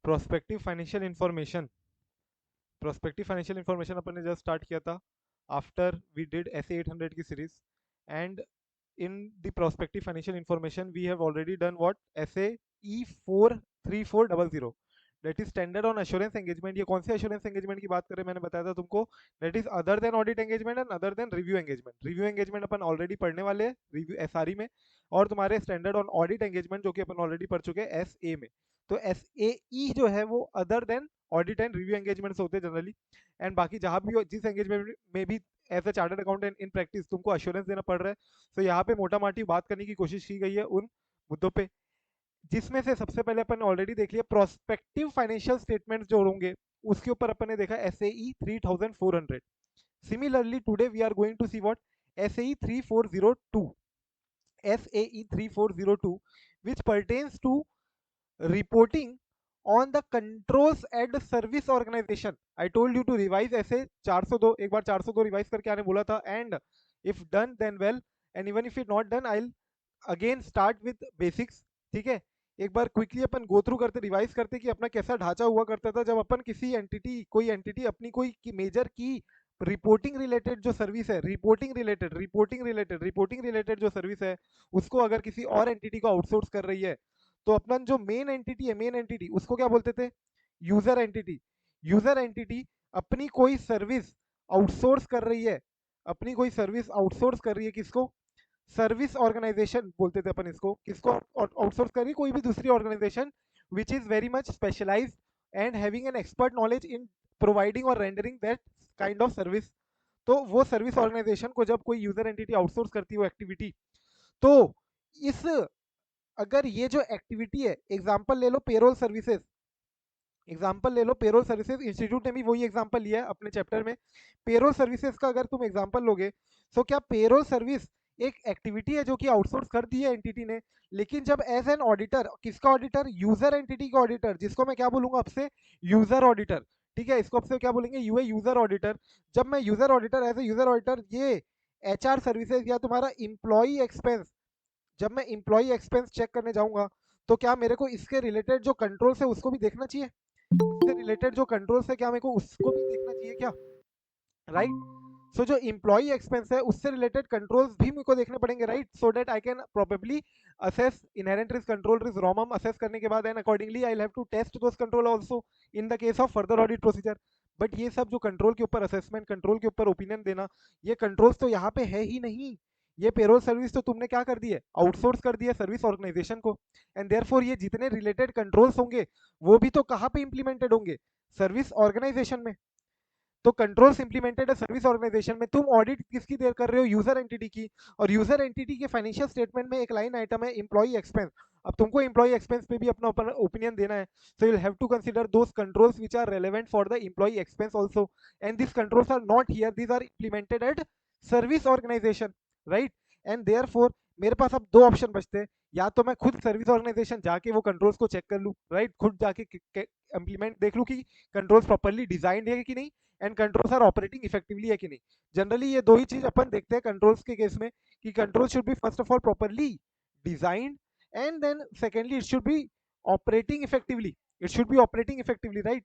Prospective financial information, prospective financial information अपन ने just start किया था आफ्टर वी डिड एस 800 की series. And in the prospective financial information we have already done what SA E43400, that is standard on assurance engagement. ये कौन से assurance engagement की बात करें, मैंने बताया था तुमको, that is other than audit engagement and other than review engagement. review engagement upon already पढ़ने वाले हैं रिव्यू SRE में, और तुम्हारे स्टैंडर्ड ऑन ऑडिट एंगेजमेंट जो कि अपन ऑलरेडी पढ़ चुके हैं SA में. तो SAE जो है वो other than audit and review engagements होते हैं जनरली. एंड बाकी जहां भी जिस एंगेजमेंट में भी as a chartered accountant in practice तुमको अश्योरेंस देना पड़ रहा है, तो यहाँ पे मोटा माटी बात करने की कोशिश की गई है उन मुद्दों पे, जिसमें से सबसे पहले अपन ऑलरेडी देख लिया प्रोस्पेक्टिव फाइनेंशियल स्टेटमेंट्स जो होंगे, उसके ऊपर अपन ने देखा SAE 3400. Similarly today we are going to see what SAE 3402. SAE 3402 which pertains to reporting on the controls and service organization. I told you to revise ऐसे 402, एक बार 402 रिवाइज करके आने बोला था. And if done then well, and even if it not done I again start with basics. ठीक है, एक बार क्विकली अपन गो थ्रू करते, रिवाइज करते कि अपना कैसा ढांचा हुआ करता था जब अपन किसी एंटिटी, कोई एंटिटी अपनी कोई मेजर की रिपोर्टिंग रिलेटेड जो सर्विस है, रिपोर्टिंग रिलेटेड जो सर्विस है, उसको अगर किसी और एंटिटी को आउटसोर्स कर रही है, तो अपन जो मेन एंटिटी है, मेन एंटिटी उसको क्या बोलते थे, यूजर एंटिटी. यूजर एंटिटी अपनी कोई सर्विस आउटसोर्स कर रही है, अपनी कोई सर्विस आउटसोर्स कर रही है किसको, सर्विस ऑर्गेनाइजेशन बोलते थे अपन इसको, किसको आउटसोर्स कर रही है, कोई भी दूसरी organisation which is very much specialised and having an expert knowledge in providing और rendering that kind of service. तो वो सर्विस ऑर्गेनाइजेशन को जब कोई यूजर एंटिटी आउटसोर्स करती है वो एक्टिविटी, तो इस, अगर ये जो एक्टिविटी है, एग्जांपल ले लो पेरोल सर्विसेज, एग्जांपल ले लो पेरोल सर्विसेज, इंस्टीट्यूट ने भी वही एग्जांपल लिया है अपने चैप्टर में. पेरोल सर्विसेज का अगर तुम एग्जांपल लोगे, तो क्या पेरोल सर्विस एक एक्टिविटी है जो कि आउटसोर्स कर दी है एंटिटी ने, लेकिन जब एज एन ऑडिटर, किसका ऑडिटर, यूजर एंटिटी का ऑडिटर, जिसको मैं क्या बोलूंगा आपसे, यूजर ऑडिटर. ठीक है, इसको आपसे क्या बोलेंगे, यूए यूजर ऑडिटर. जब मैं user auditor, as a user auditor, ये HR सर्विसेज या तुम्हारा इम्प्लॉई एक्सपेंस, जब मैं इम्प्लॉई एक्सपेंस चेक करने जाऊंगा, तो क्या मेरे को इसके रिलेटेड जो कंट्रोल्स है उसको भी देखना चाहिए, इससे रिलेटेड जो कंट्रोल्स है क्या मेरे को उसको भी देखना चाहिए क्या, राइट. सो जो इम्प्लॉई एक्सपेंस है उससे रिलेटेड कंट्रोल्स भी मेरे को देखने पड़ेंगे, right, so that I can probably assess inherent risk, control risk, ROMM assess करने के बाद and accordingly I have to test those control also in the case of further audit procedure. But ये सब जो कंट्रोल के ऊपर assessment, control के ऊपर ओपिनियन देना, ये कंट्रोल्स तो यहाँ पे है ही नहीं. ये पेरोल सर्विस तो तुमने क्या कर दी है, आउटसोर्स कर दिया सर्विस ऑर्गेनाइजेशन को. एंड देयरफॉर ये जितने रिलेटेड कंट्रोल्स होंगे वो भी तो कहाँ पे इंप्लीमेंटेड होंगे, सर्विस ऑर्गेनाइजेशन में. तो कंट्रोल्स इंप्लीमेंटेड है सर्विस ऑर्गेनाइजेशन में. तुम ऑडिट किसकी देर कर रहे हो, यूजर एंटिटी की. और यूजर एंटिटी के फाइनेंशियल स्टेटमेंट में एक लाइन आइटम है एम्प्लॉई एक्सपेंस. अब तुमको एम्प्लॉई एक्सपेंस पे भी अपना ओपिनियन देना है, so you have to consider those controls which are relevant for the employee expense also. And this controls are not here, these are implemented at service organisation, right. And therefore मेरे पास अब दो option बचते हैं, या तो मैं खुद सर्विस ऑर्गेनाइजेशन जाके वो कंट्रोल्स को चेक कर लूँ, राइट, खुद जाके इंप्लीमेंट देख लूँ कि कंट्रोल्स प्रॉपरली डिजाइंड है कि नहीं, and controls are operating effectively है कि नहीं. जनरली ये दो ही चीज अपन देखते हैं कंट्रोल्स के केस में, कि control should be first of all properly designed, and then secondly it should be operating effectively, it should be operating effectively, right.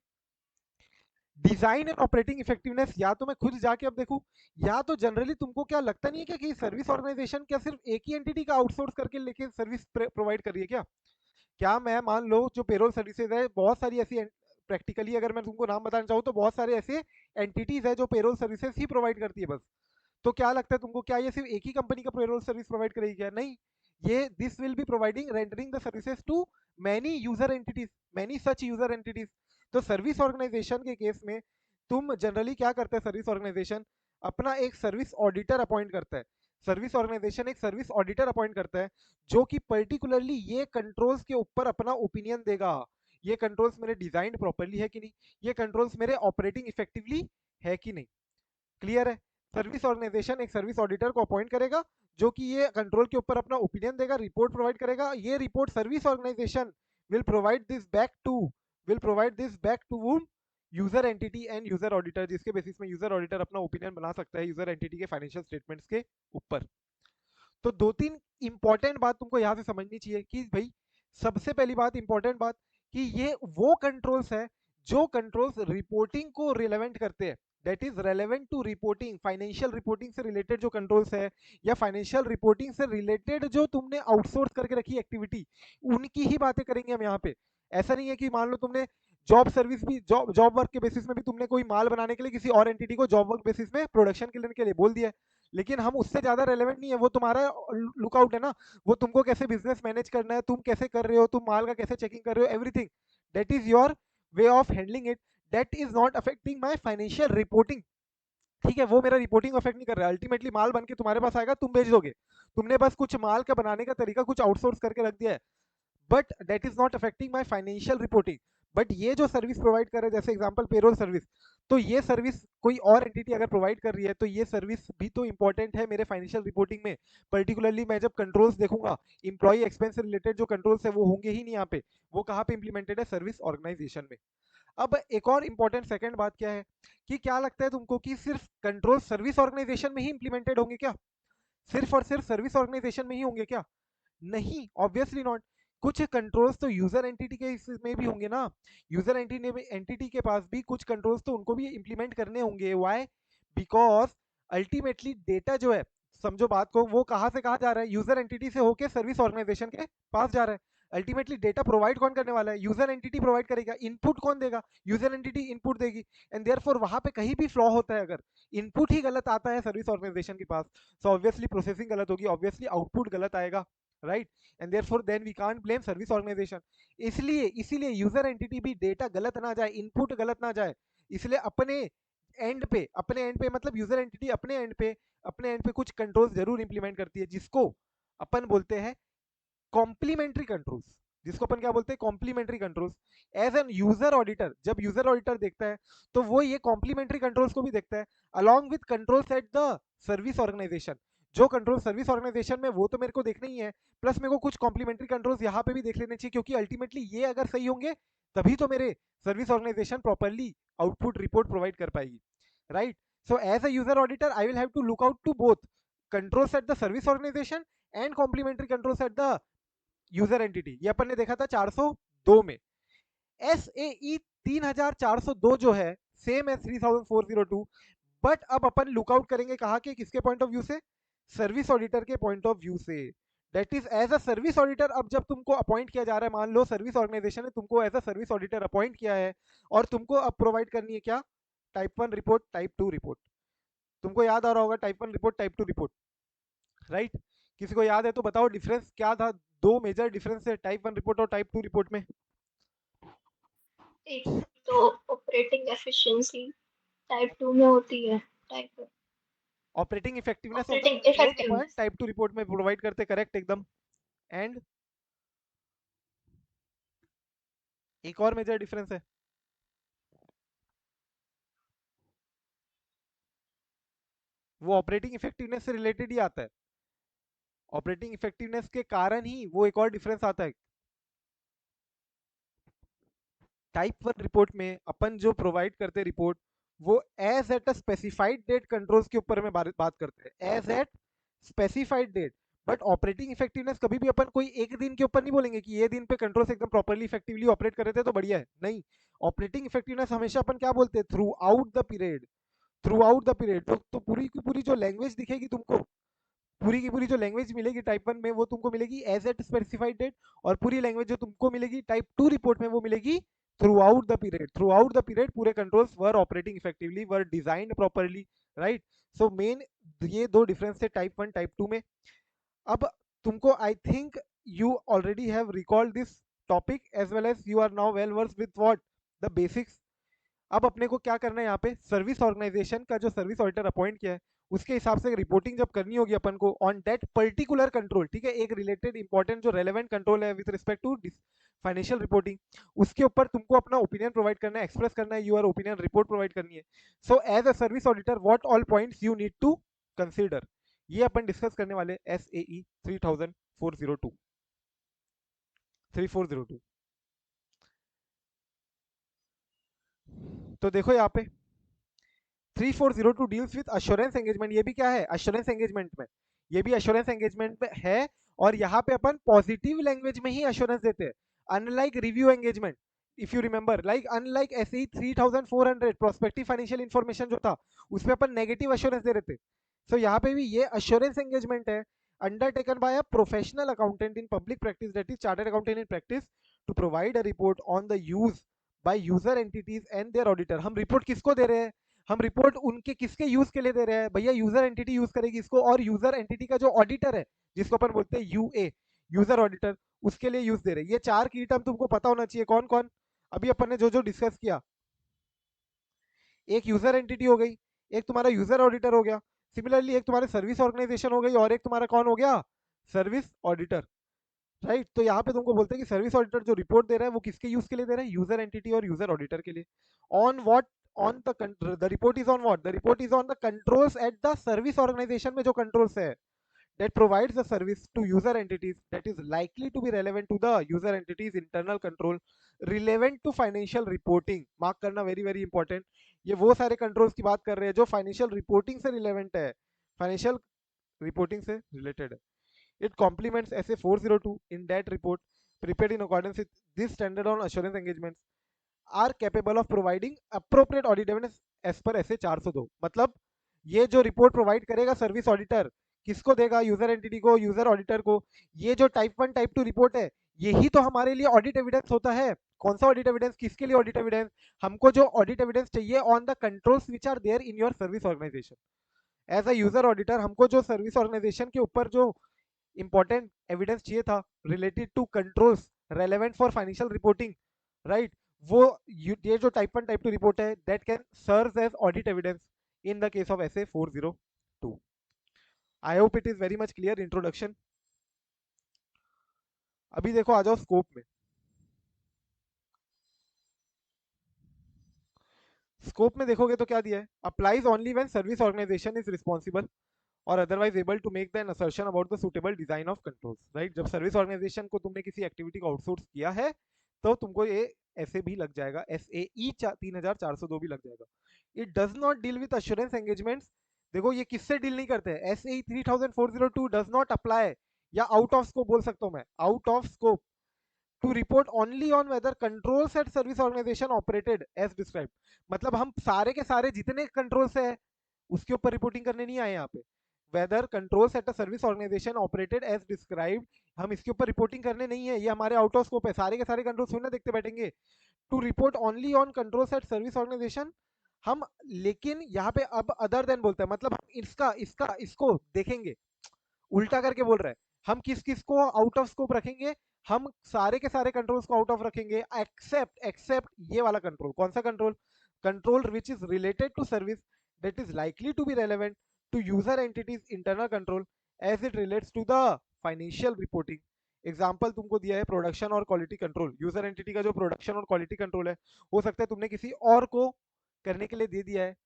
Design and operating effectiveness या तो मैं खुद जाके अब देखूं, या तो जनरली तुमको क्या लगता नहीं है क्या कि सर्विस ऑर्गेनाइजेशन क्या सिर्फ एक ही एंटिटी का आउटसोर्स करके लेके सर्विस प्रोवाइड कर रही है क्या. क्या मैं मान लो जो पेरोल सर्विसेज है, बहुत सारी ऐसी, प्रैक्टिकली अगर मैं तुमको नाम बताना चाहूँ तो बहुत सारे ऐसे एंटिटीज है जो पेरोल सर्विसेज ही प्रोवाइड करती है बस. तो क्या लगता है तुमको, क्या ये सिर्फ एक ही कंपनी का पेरोल सर्विस प्रोवाइड करेगी क्या, नहीं. ये this will be providing rendering the services to many user entities, many such user entities. तो सर्विस ऑर्गेनाइजेशन के केस में तुम जनरली क्या करते हैं, सर्विस ऑर्गेनाइजेशन अपना एक सर्विस ऑडिटर अपॉइंट करता है. सर्विस ऑर्गेनाइजेशन एक सर्विस ऑडिटर अपॉइंट करता है जो कि पर्टिकुलरली ये कंट्रोल्स के ऊपर अपना ओपिनियन देगा, ये कंट्रोल्स मेरे डिजाइन प्रॉपरली है कि नहीं, ये कंट्रोल्स मेरे ऑपरेटिंग इफेक्टिवली है कि नहीं. क्लियर है. सर्विस ऑर्गेनाइजेशन एक सर्विस ऑडिटर को अपॉइंट करेगा जो कि ये कंट्रोल के ऊपर अपना ओपिनियन देगा, रिपोर्ट प्रोवाइड करेगा. ये report service organisation will provide this back to, will provide this back to whom, user entity and user auditor, जिसके बेसिस में यूजर ऑडिटर अपना ओपिनियन बना सकता है यूजर एंटिटी के फाइनेंशियल स्टेटमेंट्स के ऊपर. तो दो तीन इंपॉर्टेंट बात तुमको यहां से समझनी चाहिए कि भाई, सबसे पहली बात, इंपॉर्टेंट बात, कि ये वो कंट्रोल्स है जो कंट्रोल्स रिपोर्टिंग को रिलेवेंट करते हैं, that is relevant to reporting, financial reporting से रिलेटेड जो कंट्रोल्स है या फाइनेंशियल रिपोर्टिंग से रिलेटेड जो तुमने आउटसोर्स करके रखी एक्टिविटी, उनकी ही बातें करेंगे हम यहाँ पे। ऐसा नहीं है कि मान लो तुमने जॉब सर्विस भी जॉब वर्क के बेसिस में भी तुमने कोई माल बनाने के लिए किसी और एंटिटी को जॉब वर्क बेसिस में प्रोडक्शन के लिए बोल दिया है, लेकिन हम उससे ज्यादा रेलेवेंट नहीं है, वो तुम्हारा लुकआउट है ना, वो तुमको कैसे बिजनेस मैनेज करना है, तुम कैसे कर रहे हो, तुम माल का कैसे चेकिंग कर रहे हो, everything that is your way of handling it, that is not affecting my financial reporting. ठीक है, वो मेरा रिपोर्टिंग अफेक्ट नहीं कर रहा है, अल्टीमेटली माल बन के तुम्हारे पास आएगा, तुम भेज दोगे, तुमने बस कुछ माल का बनाने का तरीका कुछ आउटसोर्स करके रख दिया है, but that is not affecting my financial reporting. But ये जो सर्विस प्रोवाइड कर रहे हैं, जैसे एग्जांपल पेरोल सर्विस, तो ये सर्विस कोई और एंटिटी अगर प्रोवाइड कर रही है तो ये सर्विस भी तो इंपॉर्टेंट है मेरे फाइनेंशियल रिपोर्टिंग में। पर्टिकुलरली मैं जब कंट्रोल्स देखूंगा, इंप्लॉई एक्सपेंस से रिलेटेड जो कंट्रोल्स है वो होंगे ही नहीं यहाँ पे, वो कहाँ पे इंप्लीमेंटेड है, सर्विस ऑर्गेनाइजेशन में। अब एक और इंपॉर्टेंट सेकंड बात क्या है, कि क्या लगता है तुमको कि सिर्फ कंट्रोल सर्विस ऑर्गेनाइजेशन में ही इंप्लीमेंटेड होंगे क्या, सिर्फ और सिर्फ सर्विस ऑर्गेनाइजेशन में ही होंगे क्या? नहीं, ऑब्वियसली नॉट। कुछ कंट्रोल्स तो यूजर एंटिटी के इसमें भी होंगे ना, यूजर एंटिटी के पास भी कुछ कंट्रोल्स तो उनको भी इंप्लीमेंट करने होंगे। व्हाई? बिकॉज अल्टीमेटली डेटा जो है, समझो बात को, वो कहाँ से कहाँ जा रहा है, यूजर एंटिटी से होके सर्विस ऑर्गेनाइजेशन के पास जा रहा है। अल्टीमेटली डेटा प्रोवाइड कौन करने वाला है, यूजर एंटिटी प्रोवाइड करेगा, इनपुट कौन देगा, यूजर एंटिटी इनपुट देगी। एंड देयरफॉर वहां पे कहीं भी फ्लॉ होता है, अगर इनपुट ही गलत आता है सर्विस ऑर्गेनाइजेशन के पास, तो ऑब्वियसली प्रोसेसिंग गलत होगी, ऑब्वियसली आउटपुट गलत आएगा, right? And therefore then we can't blame service organization. इसलिए इसीलिए यूजर एंटिटी भी डेटा गलत ना जाए, इनपुट गलत ना जाए, इसलिए अपने एंड पे मतलब यूजर एंटिटी अपने एंड पे कुछ कंट्रोल्स जरूर इंप्लीमेंट करती है, जिसको अपन बोलते हैं कॉम्प्लीमेंट्री कंट्रोल्स, जिसको अपन क्या बोलते हैं, complementary controls. As an user auditor, जब यूजर ऑडिटर देखता है तो वो ये कॉम्प्लीमेंट्री कंट्रोल्स को भी देखता है, along with controls at the service organization. जो कंट्रोल सर्विस ऑर्गेनाइजेशन में वो तो मेरे को देखना ही है, प्लस मेरे को कुछ कॉम्प्लीमेंट्री कंट्रोल्स यहाँ पे भी देख लेने चाहिए, क्योंकि अल्टीमेटली ये अगर सही होंगे तभी तो मेरे service organization properly output report provide कर पाएगी, right? So as a user auditor I will have to look out to both controls at the service organization and complementary controls at the user entity. ये अपन ने देखा था 402 में। S A ई 3402 जो है सेम है 3402, बट अब अपन लुकआउट करेंगे कहा के, किसके पॉइंट ऑफ व्यू से, सर्विस ऑडिटर के पॉइंट ऑफ व्यू से। That is as a service auditor, अब जब तुमको अपॉइंट किया जा रहा है, मान लो सर्विस ऑर्गेनाइजेशन ने तुमको as a service auditor appoint किया है, और तुमको अब प्रोवाइड करनी है क्या, टाइप 1 रिपोर्ट, टाइप 2 रिपोर्ट। तुमको याद आ रहा होगा type 1 report, type 2 report, right? किसी को याद है तो बताओ डिफरेंस क्या था, दो मेजर डिफरेंस है टाइप 1 रिपोर्ट और टाइप 2 रिपोर्ट में। एक तो ऑपरेटिंग एफिशिएंसी टाइप 2 में होती है, type operating effectiveness of the operating report upon effectiveness. Type 2 report में प्रोवाइड करते, करेक्ट एकदम। एंड एक और मेजर डिफरेंस है, वो ऑपरेटिंग इफेक्टिवनेस से रिलेटेड ही आता है, ऑपरेटिंग इफेक्टिवनेस के कारण ही वो एक और डिफरेंस आता है। टाइप 1 रिपोर्ट में अपन जो प्रोवाइड करते हैं रिपोर्ट, वो as at a specified date controls के ऊपर में बात करते हैं, as at specified date. But operating effectiveness कभी भी अपन कोई एक दिन के ऊपर नहीं बोलेंगे कि ये दिन पे कंट्रोल्स एकदम प्रॉपर्ली इफेक्टिवली ऑपरेट कर रहे थे तो बढ़िया है, नहीं। ऑपरेटिंग इफेक्टिवनेस हमेशा अपन क्या बोलते हैं, through out the period, throughout the period. तो पूरी की पूरी जो लैंग्वेज दिखेगी तुमको, पूरी की पूरी जो लैंग्वेज मिलेगी टाइप 1 में वो तुमको मिलेगी एज एट स्पेसिफाइड डेट, और पूरी लैंग्वेज जो तुमको मिलेगी टाइप 2 रिपोर्ट में वो मिलेगी throughout the period. Throughout the period पूरे controls were operating effectively, were designed properly, right? So main ये दो डिफरेंस है टाइप 1 टाइप 2 में। अब तुमको I think you already have recalled this topic as well as you are now well versed with what, the basics. अब अपने को क्या करना है यहाँ पे, सर्विस ऑर्गेनाइजेशन का जो सर्विस ऑडिटर अपॉइंट किया है उसके हिसाब से रिपोर्टिंग जब करनी होगी अपन को ऑन दैट पर्टिकुलर कंट्रोल, ठीक है, एक रिलेटेड इंपॉर्टेंट जो रेलेवेंट कंट्रोल है with respect to financial reporting, उसके ऊपर तुमको अपना ओपिनियन प्रोवाइड करना है, एक्सप्रेस करना है, यूर ओपिनियन रिपोर्ट प्रोवाइड करनी है। So as a service auditor what all points you need to consider, ये अपन डिस्कस करने वाले एस ए ई 3402 3402। तो देखो यहाँ पे 3402 डील्स विद अश्योरेंस एंगेजमेंट, ये भी क्या है, अश्योरेंस एंगेजमेंट में, ये भी अश्योरेंस एंगेजमेंट में है। और यहाँ पे अपन पॉजिटिव लैंग्वेज में ही अश्योरेंस देते हैं, unlike review engagement. If you remember, like unlike ऐसे ही 3400 प्रोस्पेक्टिव फाइनेंशियल इन्फॉर्मेशन जो था उसमें अपन नेगेटिव अश्योरेंस दे रहे थे। सो यहाँ पे भी ये अश्योरेंस एंगेजमेंट है undertaken by a professional accountant in public practice, that is chartered accountant in practice, to provide a report on the use by user entities and their auditor। हम report किसको दे रहे हैं? हम रिपोर्ट उनके किसके use के लिए दे रहे हैं भैया? यूजर एंटिटी यूज करेगी इसको, और यूजर एंटिटी का जो ऑडिटर है जिसको अपन बोलते हैं यूए, यूजर ऑडिटर, उसके लिए यूज दे रहे हैं। ये चार की टर्म तुमको पता होना चाहिए कौन कौन। अभी अपन ने जो जो डिस्कस किया, एक यूजर एंटिटी हो गई, एक तुम्हारा यूजर ऑडिटर हो गया, सिमिलरली एक तुम्हारे सर्विस ऑर्गेनाइजेशन हो गई, और एक तुम्हारा कौन हो गया? Service auditor, right. तो यहाँ पे तुमको बोलते हैं कि सर्विस ऑडिटर जो रिपोर्ट दे रहा है वो किसके यूज के लिए दे रहा है? यूजर एंटिटी और यूजर ऑडिटर के लिए। On what? On the report is on what? The report is on the controls at the service organization में जो कंट्रोल्स है that provides the service to user entities that is likely to be relevant to the user entities internal control relevant to financial reporting। Mark करना very very important. ये वो सारे controls की बात कर रहे हैं जो फाइनेंशियल रिपोर्टिंग से रिलेवेंट है, फाइनेंशियल रिपोर्टिंग से रिलेटेड है। It complements SA 402 in that report prepared in accordance with this standard on assurance engagements are capable of providing appropriate audit evidence as per SA 402। मतलब ये जो report provide करेगा service auditor, किसको देगा? User entity को, user auditor को। ये जो टाइप 1 टाइप 2 रिपोर्ट है यही तो हमारे लिए ऑडिट एविडेंस होता है। कौन सा ऑडिट एविडेंस? किसके लिए ऑडिट एविडेंस? हमको जो ऑडिट एविडेंस चाहिए on the controls which are there in your service organization. As a user auditor हमको जो सर्विस ऑर्गेनाइजेशन के ऊपर जो इंपॉर्टेंट एविडेंस चाहिए था related to controls relevant for financial reporting, right, वो ये जो टाइप 1 टाइप 2 रिपोर्ट है that can serve as audit evidence in the case of SA 402। I hope it is very much clear introduction. अभी देखो आ जाओ scope में। Scope में देखोगे तो क्या दिया है? Applies only when service organisation is responsible और otherwise able to make the assertion about the suitable design of controls, right. जब सर्विस ऑर्गेनाइजेशन को तुमने किसी एक्टिविटी को आउटसोर्स किया है तो तुमको ये ऐसे भी लग जाएगा, SAE 3402 भी लग जाएगा। It does not deal with assurance engagements. देखो ये किससे डील नहीं करते हैं? SAE 3402 डज नॉट अप्लाई, या आउट ऑफ स्कोप बोल सकता हूं मैं, out of scope to report only on whether controls at service organization operated as described. मतलब हम सारे के सारे जितने कंट्रोल्स है उसके ऊपर रिपोर्टिंग करने नहीं आए यहाँ पे। Whether controls at a service organization operated as described, हम इसके ऊपर रिपोर्टिंग करने नहीं है, ये हमारे आउट ऑफ स्कोप है। सारे के सारे कंट्रोल्स थोड़ी ना देखते बैठेंगे। To report only on controls at service organization हम, लेकिन यहाँ पे अब अदर देन बोलते हैं, मतलब हम इसका इसका इसको देखेंगे, उल्टा करके बोल रहा है। हम किस किस को आउट ऑफ स्कोप रखेंगे? हम सारे के सारे कंट्रोल्स को आउट ऑफ रखेंगे एक्सेप्ट एक्सेप्ट ये वाला कंट्रोल। कौन सा control? Control which is related to service that is likely to be relevant to user entities internal control as it relates to the financial reporting। Example तुमको दिया है production और quality control. User entity का जो production और quality control है हो सकता है तुमने किसी और को करने के लिए दे दिया है,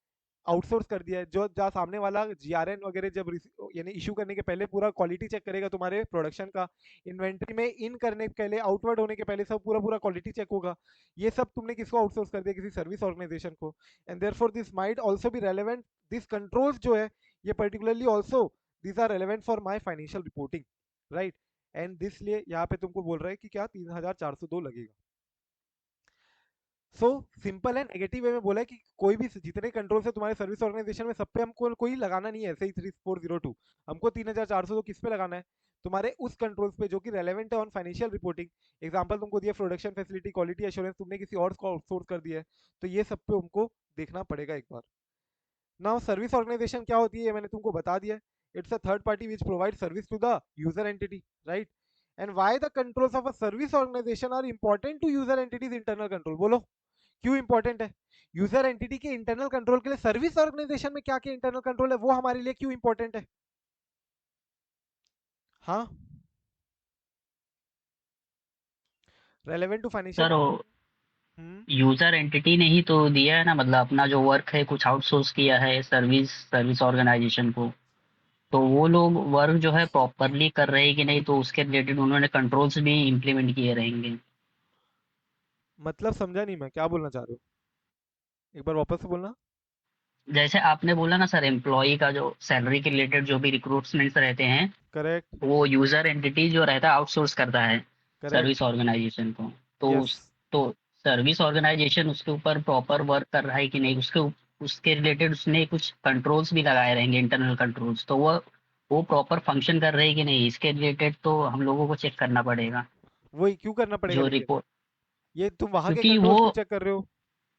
आउटसोर्स कर दिया है, जो जहाँ सामने वाला GRN वगैरह जब यानी इशू करने के पहले पूरा क्वालिटी चेक करेगा तुम्हारे प्रोडक्शन का, इन्वेंट्री में इन करने के पहले, आउटवर्ड होने के पहले सब पूरा पूरा क्वालिटी चेक होगा। ये सब तुमने किसको आउटसोर्स कर दिया? किसी सर्विस ऑर्गेनाइजेशन को। And therefore this might also be relevant, this controls जो है ये particularly also this are relevant for my financial reporting, right. And this लिए यहाँ पे तुमको बोल रहा है कि क्या 3402 लगेगा। सो सिंपल है, नेगेटिव वे में बोला है कि कोई भी जितने कंट्रोल है तुम्हारे सर्विस ऑर्गेनाइजेशन में सब पे हमको कोई लगाना नहीं है। ऐसे ही 3402 हमको 3402 किस पे लगाना है? तुम्हारे उस कंट्रोल्स पे जो कि रेलेवेंट है ऑन फाइनेंशियल रिपोर्टिंग। एग्जांपल तुमको दिया प्रोडक्शन फैसिलिटी, क्वालिटी एश्योरेंस, तुमने किसी और को आउटसोर्स कर दिया है, तो ये सब पे हमको देखना पड़ेगा एक बार। नाउ सर्विस ऑर्गेनाइजेशन क्या होती है ये मैंने तुमको बता दिया। It's a third party which provide service to the user entity, right. And why the controls of a service organization are important to user entities internal control? बोलो क्यों इंपॉर्टेंट है? यूजर एंटिटी के इंटरनल कंट्रोल के लिए service organization में क्या क्या internal control है वो हमारे लिए क्यों इंपॉर्टेंट है? हाँ, रेलेवेंट टू फाइनेंशियल। सर वो हम्म। यूजर एंटिटी ने ही तो दिया है ना, मतलब अपना जो वर्क है कुछ आउटसोर्स किया है सर्विस सर्विस ऑर्गेनाइजेशन को, तो वो लोग वर्क जो है प्रॉपरली कर रहे हैं कि नहीं, तो उसके रिलेटेड उन्होंने कंट्रोल्स भी इम्प्लीमेंट किए रहेंगे। मतलब समझा नहीं मैं क्या बोलना चाह रहे हो, एक बार वापस से बोलना। जैसे आपने बोला ना सर, एम्प्लॉय का जो सैलरी के रिलेटेड जो भी रिक्रूटमेंट्स रहते हैं, करेक्ट। वो यूजर एंटिटी जो रहता है आउटसोर्स करता है करेक्ट। सर्विस ऑर्गेनाइजेशन को। तो यस। उस तो सर्विस ऑर्गेनाइजेशन उसके ऊपर प्रॉपर वर्क कर रहा है कि नहीं, उसके रिलेटेड उसने कुछ कंट्रोल्स भी लगाए रहेंगे, इंटरनल कंट्रोल्स, तो वो प्रॉपर फंक्शन कर रहे हैं कि नहीं, इसके रिलेटेड तो हम लोगों को चेक करना पड़ेगा। वही क्यों करना पड़ेगा जो लेकिन? रिपोर्ट, ये तुम वहां के क्योंकि वो कंट्रोल्स क्यों चेक कर रहे हो?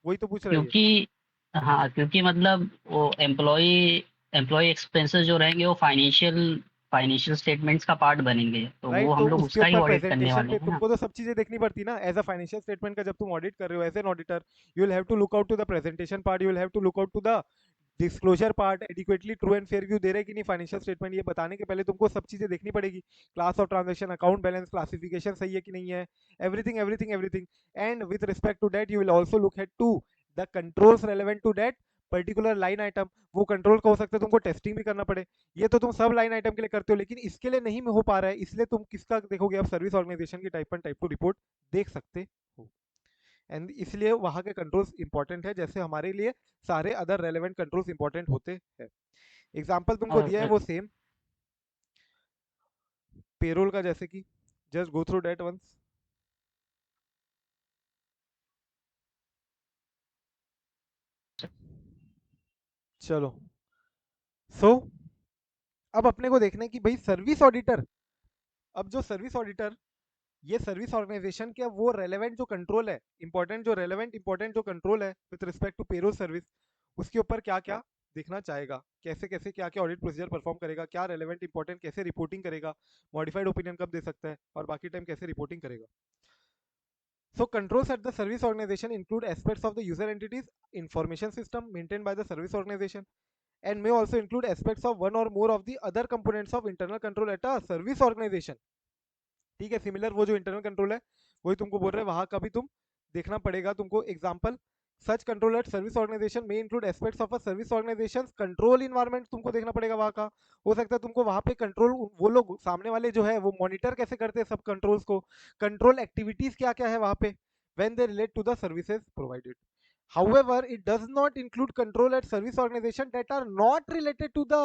वही तो पूछ रही है। क्योंकि हाँ, क्योंकि मतलब वो एम्प्लॉय एक्सपेंसेस जो रहेंगे वो फाइनेंशियल स्टेटमेंट्स का पार्ट बनेंगे, तो वो राइट, तो हम लोग उसके उसका ही ऊपर ऑडिट करने प्रेजेंटेशन वाले पे हैं ना। तुमको तो सब चीजें देखनी पड़ती ना। एज अ फाइनेंशियल स्टेटमेंट का जब तुम ऑडिट कर रहे हो as an auditor, you will have to look out to the presentation part, you will have to look out to the disclosure part, adequately true and fair view दे रहे कि नहीं फाइनेंशियल स्टेटमेंट, ये बताने के पहले तुमको सब चीजें देखनी पड़ेगी। Class of transaction, account balance, classification सही है कि नहीं है, everything everything everything. And with respect to that you will also look at to the controls relevant to that particular line item. वो कंट्रोल का हो सकता है तुमको टेस्टिंग भी करना पड़े। ये तो तुम सब लाइन आइटम के लिए करते हो, लेकिन इसके लिए नहीं हो पा रहा है, इसलिए तुम किसका देखोगे? अब सर्विस ऑर्गेनाइजेशन की टाइप 1 टाइप 2 रिपोर्ट देख सकते हो। एंड इसलिए वहां के कंट्रोल्स इंपॉर्टेंट है, जैसे हमारे लिए सारे अदर रेलेवेंट कंट्रोल्स इंपॉर्टेंट होते हैं। एग्जाम्पल तुमको दिया है और वो सेम पेरोल का, जैसे कि just go through that once. चलो, सो अब अपने को देखना है कि भाई सर्विस ऑडिटर, अब जो सर्विस ऑडिटर, ये सर्विस ऑर्गेनाइजेशन के वो रेलेवेंट जो कंट्रोल है, इंपॉर्टेंट जो रेलेवेंट इंपॉर्टेंट जो कंट्रोल है with respect to payroll service, उसके ऊपर क्या क्या देखना चाहेगा, कैसे कैसे क्या क्या ऑडिट प्रोसीजर परफॉर्म करेगा, क्या रेलेवेंट इंपॉर्टेंट, कैसे रिपोर्टिंग करेगा, मॉडिफाइड ओपिनियन कब दे सकता है, और बाकी टाइम कैसे रिपोर्टिंग करेगा। So controls at the service organization include aspects of the user entities information system maintained by the service organization, and may also include aspects of one or more of the other components of internal control at a service organization. ठीक है, similar वो जो internal control है वही तुमको बोल रहे हैं, वहां का भी तुम देखना पड़ेगा तुमको। Example, such control at service organization में include aspects of a service organization control environment, तुमको देखना पड़ेगा वहां का। हो सकता है तुमको वहां पे कंट्रोल, वो लोग सामने वाले जो है वो मॉनिटर कैसे करते हैं सब कंट्रोल्स को, कंट्रोल एक्टिविटीज क्या क्या है वहां पे when they relate to the services provided. However, it does not include control at service organization that are not related to the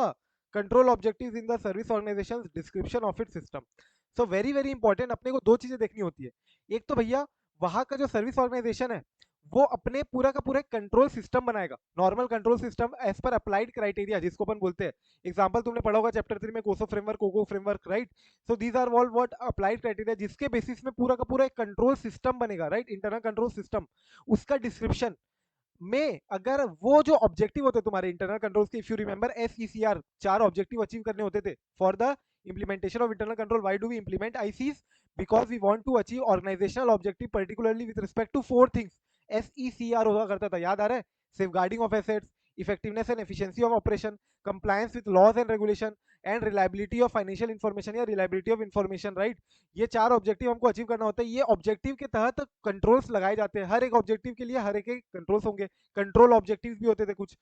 control objectives in the service organization's description of its system. So very very important, अपने को दो चीजें देखनी होती है। एक तो भैया वहां का जो सर्विस ऑर्गेनाइजेशन है वो अपने पूरा का पूरा कंट्रोल सिस्टम बनाएगा, normal control system as per applied criteria जिसको अपन बोलते हैं। एग्जांपल तुमने पढ़ा होगा चैप्टर 3 में COSO framework, COCO framework, right? So these are all what applied criteria, जिसके बेसिस में पूरा का पूरा एक कंट्रोल सिस्टम बनेगा, राइट? इंटरनल कंट्रोल सिस्टम, उसका डिस्क्रिप्शन में अगर वो जो ऑब्जेक्टिव होते तुम्हारे इंटरनल कंट्रोल्स के, if you remember SECR, 4 objective achieve करने होते थे for the implementation of internal control. Why do we implement ICs? Because we want to achieve organizational objective particularly with respect to 4 things. SECR हुआ करता था, याद आ रहा है? Safeguarding of assets, effectiveness and efficiency of operation, compliance with laws and regulation, and reliability of financial information या reliability of information, right? ये 4 objective हमको achieve करना होता है। ये ऑब्जेक्टिव के तहत कंट्रोल्स लगाए जाते हैं, हर एक ऑब्जेक्टिव के लिए हर एक कंट्रोल्स होंगे, कंट्रोल ऑब्जेक्टिव्स भी होते थे कुछ।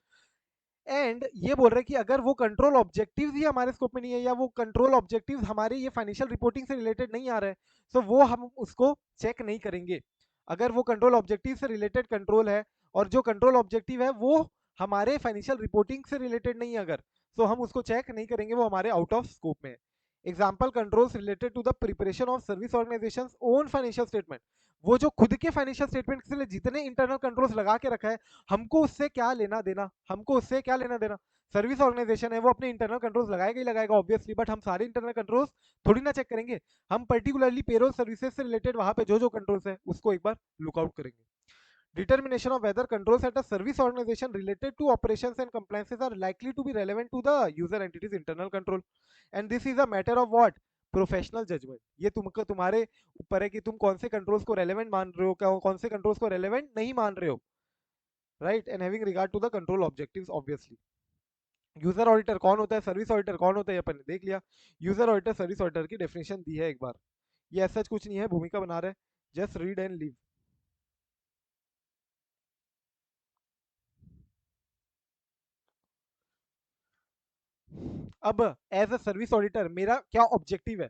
एंड ये बोल रहे हैं कि अगर वो कंट्रोल ऑब्जेक्टिव्स ही हमारे स्कोप में नहीं है, या वो कंट्रोल ऑब्जेक्टिव्स हमारे ये फाइनेंशियल रिपोर्टिंग से रिलेटेड नहीं आ रहे हैं, तो वो हम उसको चेक नहीं करेंगे। अगर वो कंट्रोल ऑब्जेक्टिव से रिलेटेड कंट्रोल है और जो कंट्रोल ऑब्जेक्टिव है वो हमारे फाइनेंशियल रिपोर्टिंग से रिलेटेड नहीं है अगर, तो हम उसको चेक नहीं करेंगे, वो हमारे आउट ऑफ स्कोप में है। Example, controls related to the preparation of service organization own financial statement, वो जो खुद के फाइनेंशियल स्टेटमेंट के लिए जितने इंटरनल कंट्रोल्स लगा के रखा है, हमको उससे क्या लेना देना, हमको उससे क्या लेना देना? सर्विस ऑर्गेनाइजेशन है वो अपने इंटरनल कंट्रोल्स लगाएगा ही लगाएगा ऑब्वियसली, बट हम सारे इंटरनल कंट्रोल्स थोड़ी ना चेक करेंगे। हम पर्टिकुलरली पेरोल सर्विसेज से रिलेटेड वहां पे जो जो कंट्रोल्स है उसको एक बार लुकआउट करेंगे। Determination of whether controls at a service organization related to operations and compliances are likely to be relevant to the user entity's internal control, and this is a matter of what? Professional judgment. ये तुमको तुम्हारे ऊपर है कि तुम कौन से controls को रेलेवेंट मान रहे हो, कौन से कंट्रोल्स को रेलेवेंट नहीं मान रहे हो, right? And having regard to the control objectives obviously. User auditor कौन होता है, सर्विस ऑडिटर कौन होता है, अपन ने देख लिया। यूजर ऑडिटर सर्विस ऑडिटर की डेफिनेशन दी है एक बार, ये ऐसा कुछ नहीं है, भूमिका बना रहे, जस्ट रीड एंड लीव। अब एज अ सर्विस ऑडिटर मेरा क्या ऑब्जेक्टिव है,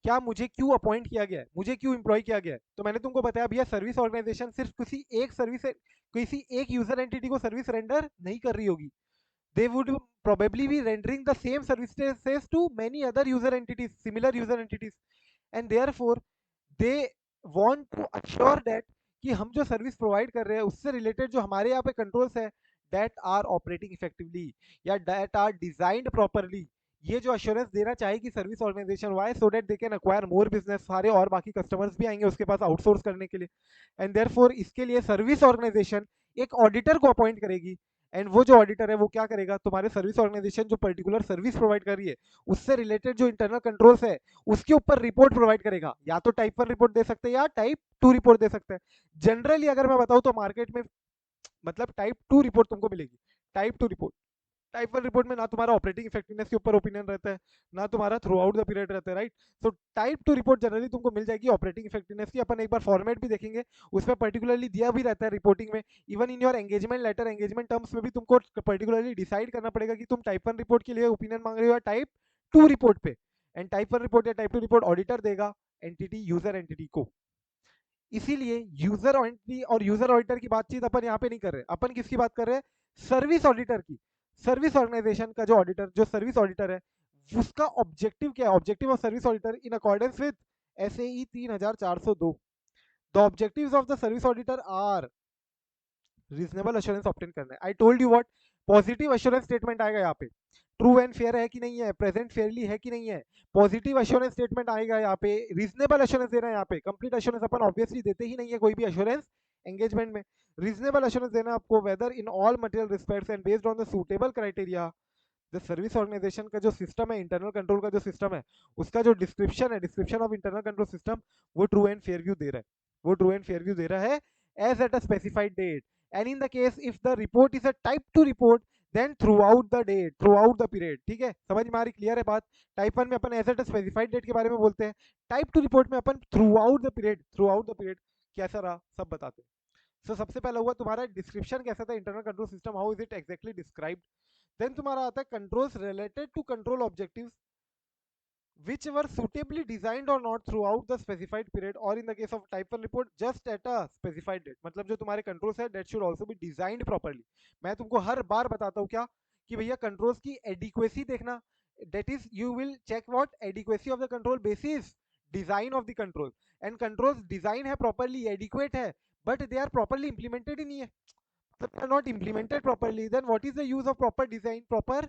क्या मुझे क्यों अपॉइंट किया गया है, मुझे क्यों एम्प्लॉय किया गया है? तो मैंने तुमको बताया भैया सर्विस ऑर्गेनाइजेशन सिर्फ किसी एक यूजर एंटिटी को सर्विस रेंडर नहीं कर रही होगी। They would probably be rendering the same services to many other user entities, similar user entities, and therefore they want to assure that कि हम जो सर्विस प्रोवाइड कर रहे हैं उससे रिलेटेड जो हमारे यहाँ पे कंट्रोल्स है दैट आर ऑपरेटिंग इफेक्टिवली या दैट आर डिजाइंड प्रॉपरली, ये जो अश्योरेंस देना चाहेगी service organization, why so that they can acquire more business, सारे और बाकी कस्टमर्स भी आएंगे उसके पास आउटसोर्स करने के लिए। एंड देयरफॉर इसके लिए सर्विस ऑर्गेनाइजेशन एक ऑडिटर को अपॉइंट करेगी। एंड वो जो ऑडिटर है वो क्या करेगा, तुम्हारे सर्विस ऑर्गेनाइजेशन जो पर्टिकुलर सर्विस प्रोवाइड कर रही है उससे रिलेटेड जो इंटरनल कंट्रोल्स है उसके ऊपर रिपोर्ट प्रोवाइड करेगा। या तो टाइप 1 रिपोर्ट दे सकते हैं या टाइप 2 रिपोर्ट दे सकते हैं। जनरली अगर मैं बताऊं तो मार्केट में मतलब टाइप 2 रिपोर्ट तुमको मिलेगी। टाइप 2 रिपोर्ट, टाइप 1 रिपोर्ट में ना तुम्हारा ऑपरेटिंग इफेक्टिवनेस के ऊपर ओपिनियन रहता है, ना तुम्हारा थ्रू आउट द पीरियड रहता है, right. So type 2 report generally तुमको मिल जाएगी ऑपरेटिंग इफेक्टिवनेस की। अपन एक बार फॉर्मेट भी देखेंगे, उसमें पर्टिकुलरली दिया भी रहता है रिपोर्टिंग में। Even in your engagement letter, engagement terms में भी तुमको पर्टिकुलरली डिसाइड करना पड़ेगा कि तुम टाइप 1 रिपोर्ट के लिए ओपिनियन मांग रहे हो या टाइप 2 रिपोर्ट पे। एंड टाइप 1 रिपोर्ट या टाइप 2 रिपोर्ट ऑडिटर देगा एंटिटी, यूजर एंटिटी को। इसीलिए यूजर एंटिटी और यूजर ऑडिटर की बातचीत अपन यहाँ पे नहीं कर रहे, अपन किसकी बात कर रहे हैं, सर्विस ऑडिटर की। सर्विस ऑर्गेनाइजेशन का जो ऑडिटर, जो सर्विस ऑडिटर है, उसका ऑब्जेक्टिव क्या है, objective of service auditor in accordance with SAE 3402, the objectives of the service auditor are reasonable assurance obtain करना है। I told you what, positive assurance statement आएगा यहाँ पे, ट्रू एंड फेयर है कि नहीं है, प्रेजेंट फेयरली है कि नहीं है, पॉजिटिव एश्योरेंस स्टेटमेंट आएगा यहाँ पे, रीजनेबल एश्योरेंस देना है यहाँ पे। कंप्लीट एश्योरेंस अपन ऑब्वियसली देते ही नहीं है कोई भी एश्योरेंस एंगेजमेंट में। रीजनेबल एश्योरेंस देना आपको whether in all material respects and based on the suitable criteria. जो सर्विस ऑर्गेनाइजेशन का जो सिस्टम है, इंटरनल कंट्रोल का जो सिस्टम है, उसका जो डिस्क्रिप्शन है, description of internal control system, वो ट्रू एंड फेयर व्यू दे रहा है, वो ट्रू एंड फेयर व्यू दे रहा है as at a specified date. And in the case if the report is a type 2 report then throughout the date, throughout the period. ठीक है, समझ में आ रही, क्लियर है बात। टाइप 1 में अपन as at a specified date के बारे में बोलते हैं, टाइप 2 रिपोर्ट में अपन throughout the period, throughout the period कैसा रहा सब बताते हैं। सो सबसे पहला हुआ तुम्हारा डिस्क्रिप्शन कैसा था, internal control system, how is it exactly described. Then तुम्हारा आता है controls related to control objectives which were suitably designed or not throughout the specified period or in the case of type 1 report just at a specified date। मतलब जो तुम्हारे controls है that should also be designed properly। मैं तुमको हर बार बताता हूँ क्या, कि भैया कंट्रोल्स की एडिक्वेसी देखना, that is you will check what adequacy of the control basis design of the control। and controls design है properly adequate है but they are properly implemented ही नहीं है, मतलब they are not implemented properly, then what is the use of proper design, proper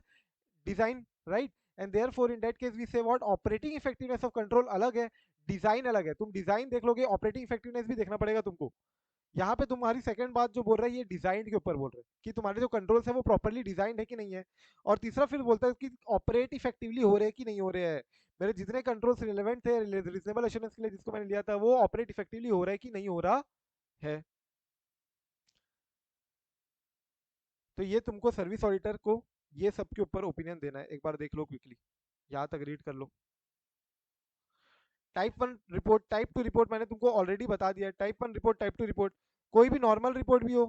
design, right। and therefore in that case we say what operating effectiveness of control अलग है, design अलग है। तुम design देख लोगे, ऑपरेटिंग इफेक्टिवनेस भी देखना पड़ेगा तुमको। यहाँ पे तुम्हारी सेकंड बात जो बोल रहा है ये डिजाइन के ऊपर बोल रहे हैं कि तुम्हारे जो कंट्रोल्स है वो प्रॉपर्ली डिजाइन है कि नहीं है। और तीसरा फिर बोलता है कि ऑपरेट इफेक्टिवली हो रहे हैं कि नहीं हो रहे हैं। मेरे जितने कंट्रोल्स रिलेवेंट थे रीजनेबल एश्योरेंस के लिए जिसको मैंने लिया था वो ऑपरेट इफेक्टिवली हो रहा है कि नहीं हो रहा है। तो ये तुमको सर्विस ऑडिटर को ये सब के ऊपर ओपिनियन देना है, एक बार देख लो क्विकली, यहाँ तक रीड कर लो। टाइप 1 रिपोर्ट, टाइप 2 रिपोर्ट मैंने तुमको ऑलरेडी बता दिया। टाइप 1 रिपोर्ट, टाइप 2 रिपोर्ट, कोई भी नॉर्मल रिपोर्ट भी हो,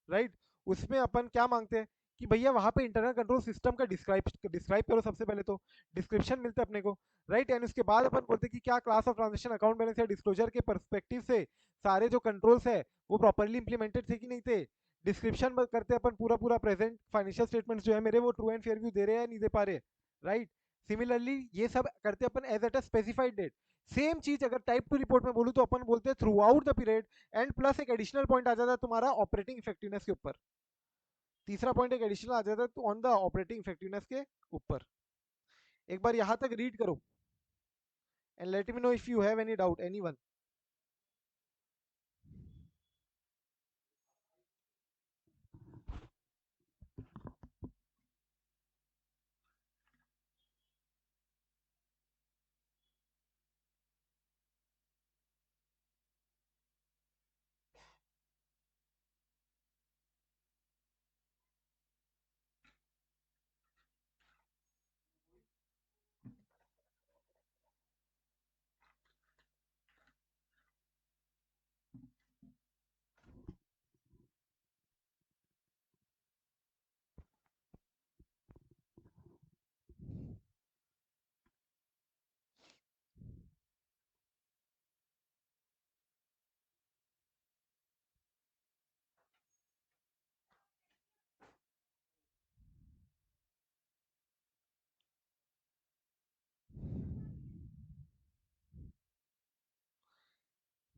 राइट, उसमें अपन क्या मांगते हैं कि भैया वहां पे इंटरनल कंट्रोल सिस्टम का डिस्क्राइब डिस्क्राइब करो। सबसे पहले तो डिस्क्रिप्शन मिलता है अपने को, राइट। एंड उसके बाद अपन बोलते हैं कि क्या class of transaction, account balance या डिस्क्लोजर के परस्पेक्टिव से सारे जो कंट्रोल्स है वो प्रॉपरली इंप्लीमेंटेड थे कि नहीं थे। डिस्क्रिप्शन करते हैं अपन पूरा पूरा प्रेजेंट फाइनेंशियल स्टेटमेंट्स जो है मेरे वो ट्रू एंड फेयर व्यू दे रहे हैं नहीं दे पा रहे, राइट। सिमिलरली ये सब करते हैं अपन as at a specified date. Same चीज अगर टाइप 2 रिपोर्ट में बोलूं तो अपन बोलते हैं through out the period. And plus एक एडिशनल पॉइंट आ जाता है तुम्हारा ऑपरेटिंग इफेक्टिवनेस के ऊपर। तीसरा पॉइंट एक एडिशनल आ जाता है ऑन द ऑपरेटिंग इफेक्टिवनेस के ऊपर। एक बार यहां तक रीड करो and let me know if you have any doubt, anyone.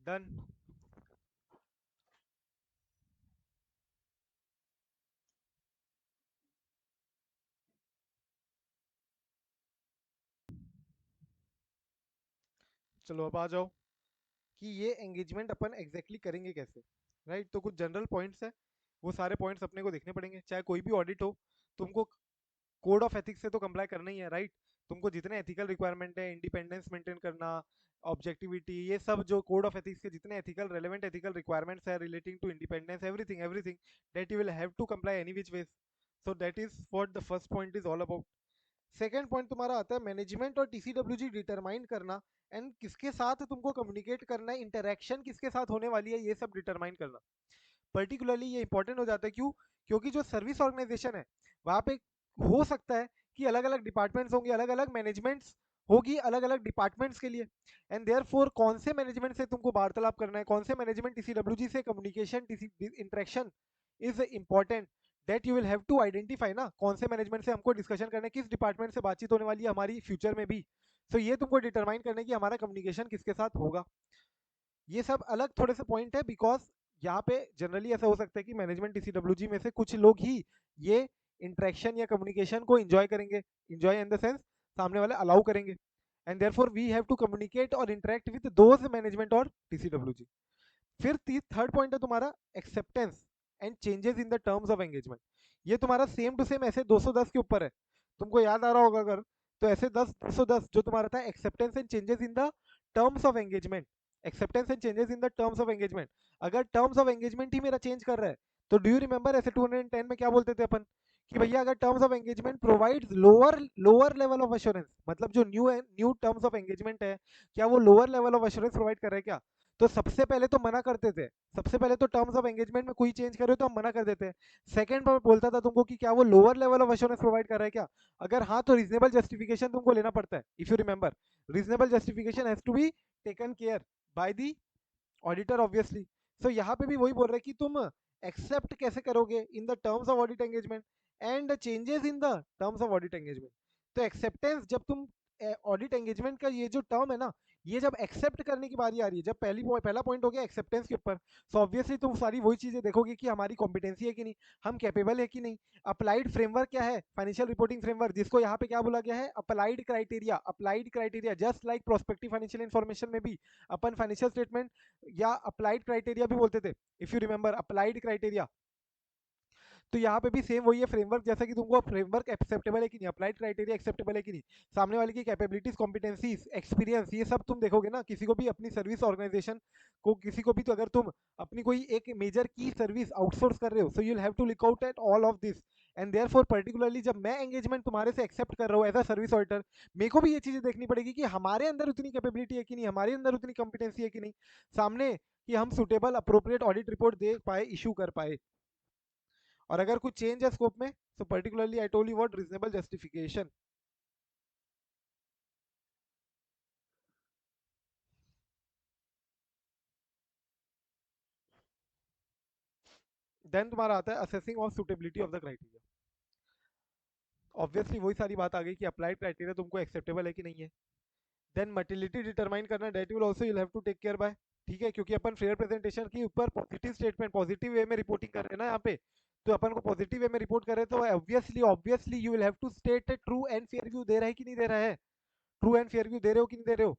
Done. चलो अब आ जाओ कि ये एंगेजमेंट अपन एग्जैक्टली करेंगे कैसे, राइट। तो कुछ जनरल पॉइंट्स है, वो सारे पॉइंट्स अपने को देखने पड़ेंगे। चाहे कोई भी ऑडिट हो, तुमको कोड ऑफ एथिक्स से तो कंप्लाई करना ही है, राइट। तुमको जितने एथिकल रिक्वायरमेंट है, इंडिपेंडेंस मेंटेन करना, ऑब्जेक्टिविटी, ये सब जो कोड ऑफ एथिक्स के जितने एथिकल रेलेवेंट एथिकल रिक्वायरमेंट्स है relating to independence, everything everything that you will have to comply any which ways. So that is what the first point is all about. Second point तुम्हारा आता है management और TCWG determine करना, and किसके साथ तुमको communicate करना है, इंटरेक्शन किसके साथ होने वाली है, ये सब डिटरमाइन करना। पर्टिकुलरली ये इंपॉर्टेंट हो जाता है, क्यों? क्योंकि जो सर्विस ऑर्गेनाइजेशन है वहां पे हो सकता है कि अलग अलग डिपार्टमेंट्स होंगे, अलग अलग मैनेजमेंट्स होगी अलग अलग डिपार्टमेंट्स के लिए, एंड देयर फोर कौन से मैनेजमेंट से तुमको वार्तालाप करना है, कौन से मैनेजमेंट टीसीडब्ल्यूजी से communication interaction is important, that you will have to identify ना, कौन से मैनेजमेंट से हमको डिस्कशन करना है, किस डिपार्टमेंट से बातचीत होने वाली है हमारी फ्यूचर में भी। सो ये तुमको डिटरमाइन करना है कि हमारा कम्युनिकेशन किसके साथ होगा। ये सब अलग थोड़े से पॉइंट है, बिकॉज यहाँ पे जनरली ऐसा हो सकता है कि मैनेजमेंट टीसीडब्ल्यूजी में से कुछ लोग ही ये इंटरेक्शन या कम्युनिकेशन को एंजॉय करेंगे, एंजॉय इन द सेंस सामने वाले अलाउ करेंगे, and therefore we have to communicate और इंटरेक्ट विद दोज मैनेजमेंट और टीसीडब्ल्यूजी। फिर थर्ड पॉइंट है तुम्हारा acceptance and changes in the terms of engagement. ये तुम्हारा सेम टू सेम ऐसे 210 के ऊपर है, तुमको याद आ रहा होगा अगर, तो ऐसे 210 जो तुम्हारा था acceptance and changes in the terms of engagement, acceptance and changes in the terms of engagement. अगर टर्म्स ऑफ एंगेजमेंट ही मेरा चेंज कर रहा है, तो डू यू रिमेंबर ऐसे 210 में क्या बोलते थे अपन, कि भैया अगर terms of engagement provides lower lower level of assurance, मतलब जो न्यू टर्म्स ऑफ एंगेजमेंट है, क्या वो lower level of assurance provide कर रहे हैं क्या? तो सबसे पहले तो मना करते थे, सबसे पहले तो टर्म्स ऑफ एंगेजमेंट में कोई चेंज करे तो हम मना कर देते हैं। सेकंड पर बोलता था तुमको कि क्या वो lower level of assurance provide कर रहा है क्या, अगर हाँ तो रीजनेबल जस्टिफिकेशन तुमको लेना पड़ता है। If you remember, reasonable justification has to be taken care by the auditor obviously. So यहाँ पे भी वही बोल रहे हैं कि तुम एक्सेप्ट कैसे करोगे इन the terms of audit engagement and changes in the terms of audit engagement. तो एक्सेप्टेंस, जब तुम ऑडिट एंगेजमेंट का ये जो टर्म है ना, ये जब एक्सेप्ट करने की बारी आ रही है, जब पहला पॉइंट हो गया एक्सेप्टेंस के ऊपर, सो ऑब्वियसली तुम सारी वही चीजें देखोगे कि हमारी कॉम्पिटेंसी है कि नहीं, हम कैपेबल है कि नहीं। अप्लाइड फ्रेमवर्क क्या है, फाइनेंशियल रिपोर्टिंग फ्रेमवर्क, जिसको यहाँ पे क्या बोला गया है, applied criteria. Applied criteria just like prospective financial information में भी अपन फाइनेंशियल स्टेटमेंट या अप्लाइड क्राइटेरिया भी बोलते थे, if you remember applied criteria. तो यहाँ पे भी सेम वही है फ्रेमवर्क, जैसा कि तुमको फ्रेमवर्क एक्सेप्टेबल है कि नहीं, अप्लाइड क्राइटेरिया एक्सेप्टेबल है कि नहीं, सामने वाले की कैपेबिलिटीज, कॉम्पिटेंसीज, एक्सपीरियंस, ये सब तुम देखोगे ना। किसी को भी अपनी सर्विस ऑर्गेनाइजेशन को, किसी को भी, तो अगर तुम अपनी कोई एक मेजर की सर्विस आउटसोर्स कर रहे हो, so you will have to look out at all of this. And therefore particularly जब मैं एंगेजमेंट तुम्हारे से एक्सेप्ट कर रहा हूँ एज अ सर्विस ऑडिटर, मेरे को भी ये चीजें देखनी पड़ेगी कि हमारे अंदर उतनी कैपेबिलिटी है कि नहीं, हमारे अंदर उतनी कॉम्पिटेंसी है कि नहीं सामने, कि हम सुटेबल अप्रोप्रिएट ऑडिट रिपोर्ट दे पाए, इशू कर पाए। और अगर कुछ चेंज है स्कोप में, so particularly I told you what reasonable justification. Then तुम्हारा आता है assessing of suitability of the criteria. Obviously वही सारी बात आ गई कि अप्लाइड क्राइटेरिया तुमको एक्सेप्टेबल है कि नहीं है। देन मर्टिलिटी डिटरमाइन करना, that will also you have to take care by, ठीक है, क्योंकि अपन फेयर प्रेजेंटेशन के ऊपर पॉजिटिव स्टेटमेंट, पॉजिटिव वे में रिपोर्टिंग कर रहे हैं ना यहाँ पे, तो अपन को पॉजिटिव वे में रिपोर्ट कर रहे हैं, तो obviously obviously you will have to state true and fair view दे रहा है कि नहीं दे रहा है, ट्रू एंड फेयर व्यू दे रहे हो कि नहीं दे रहे हो,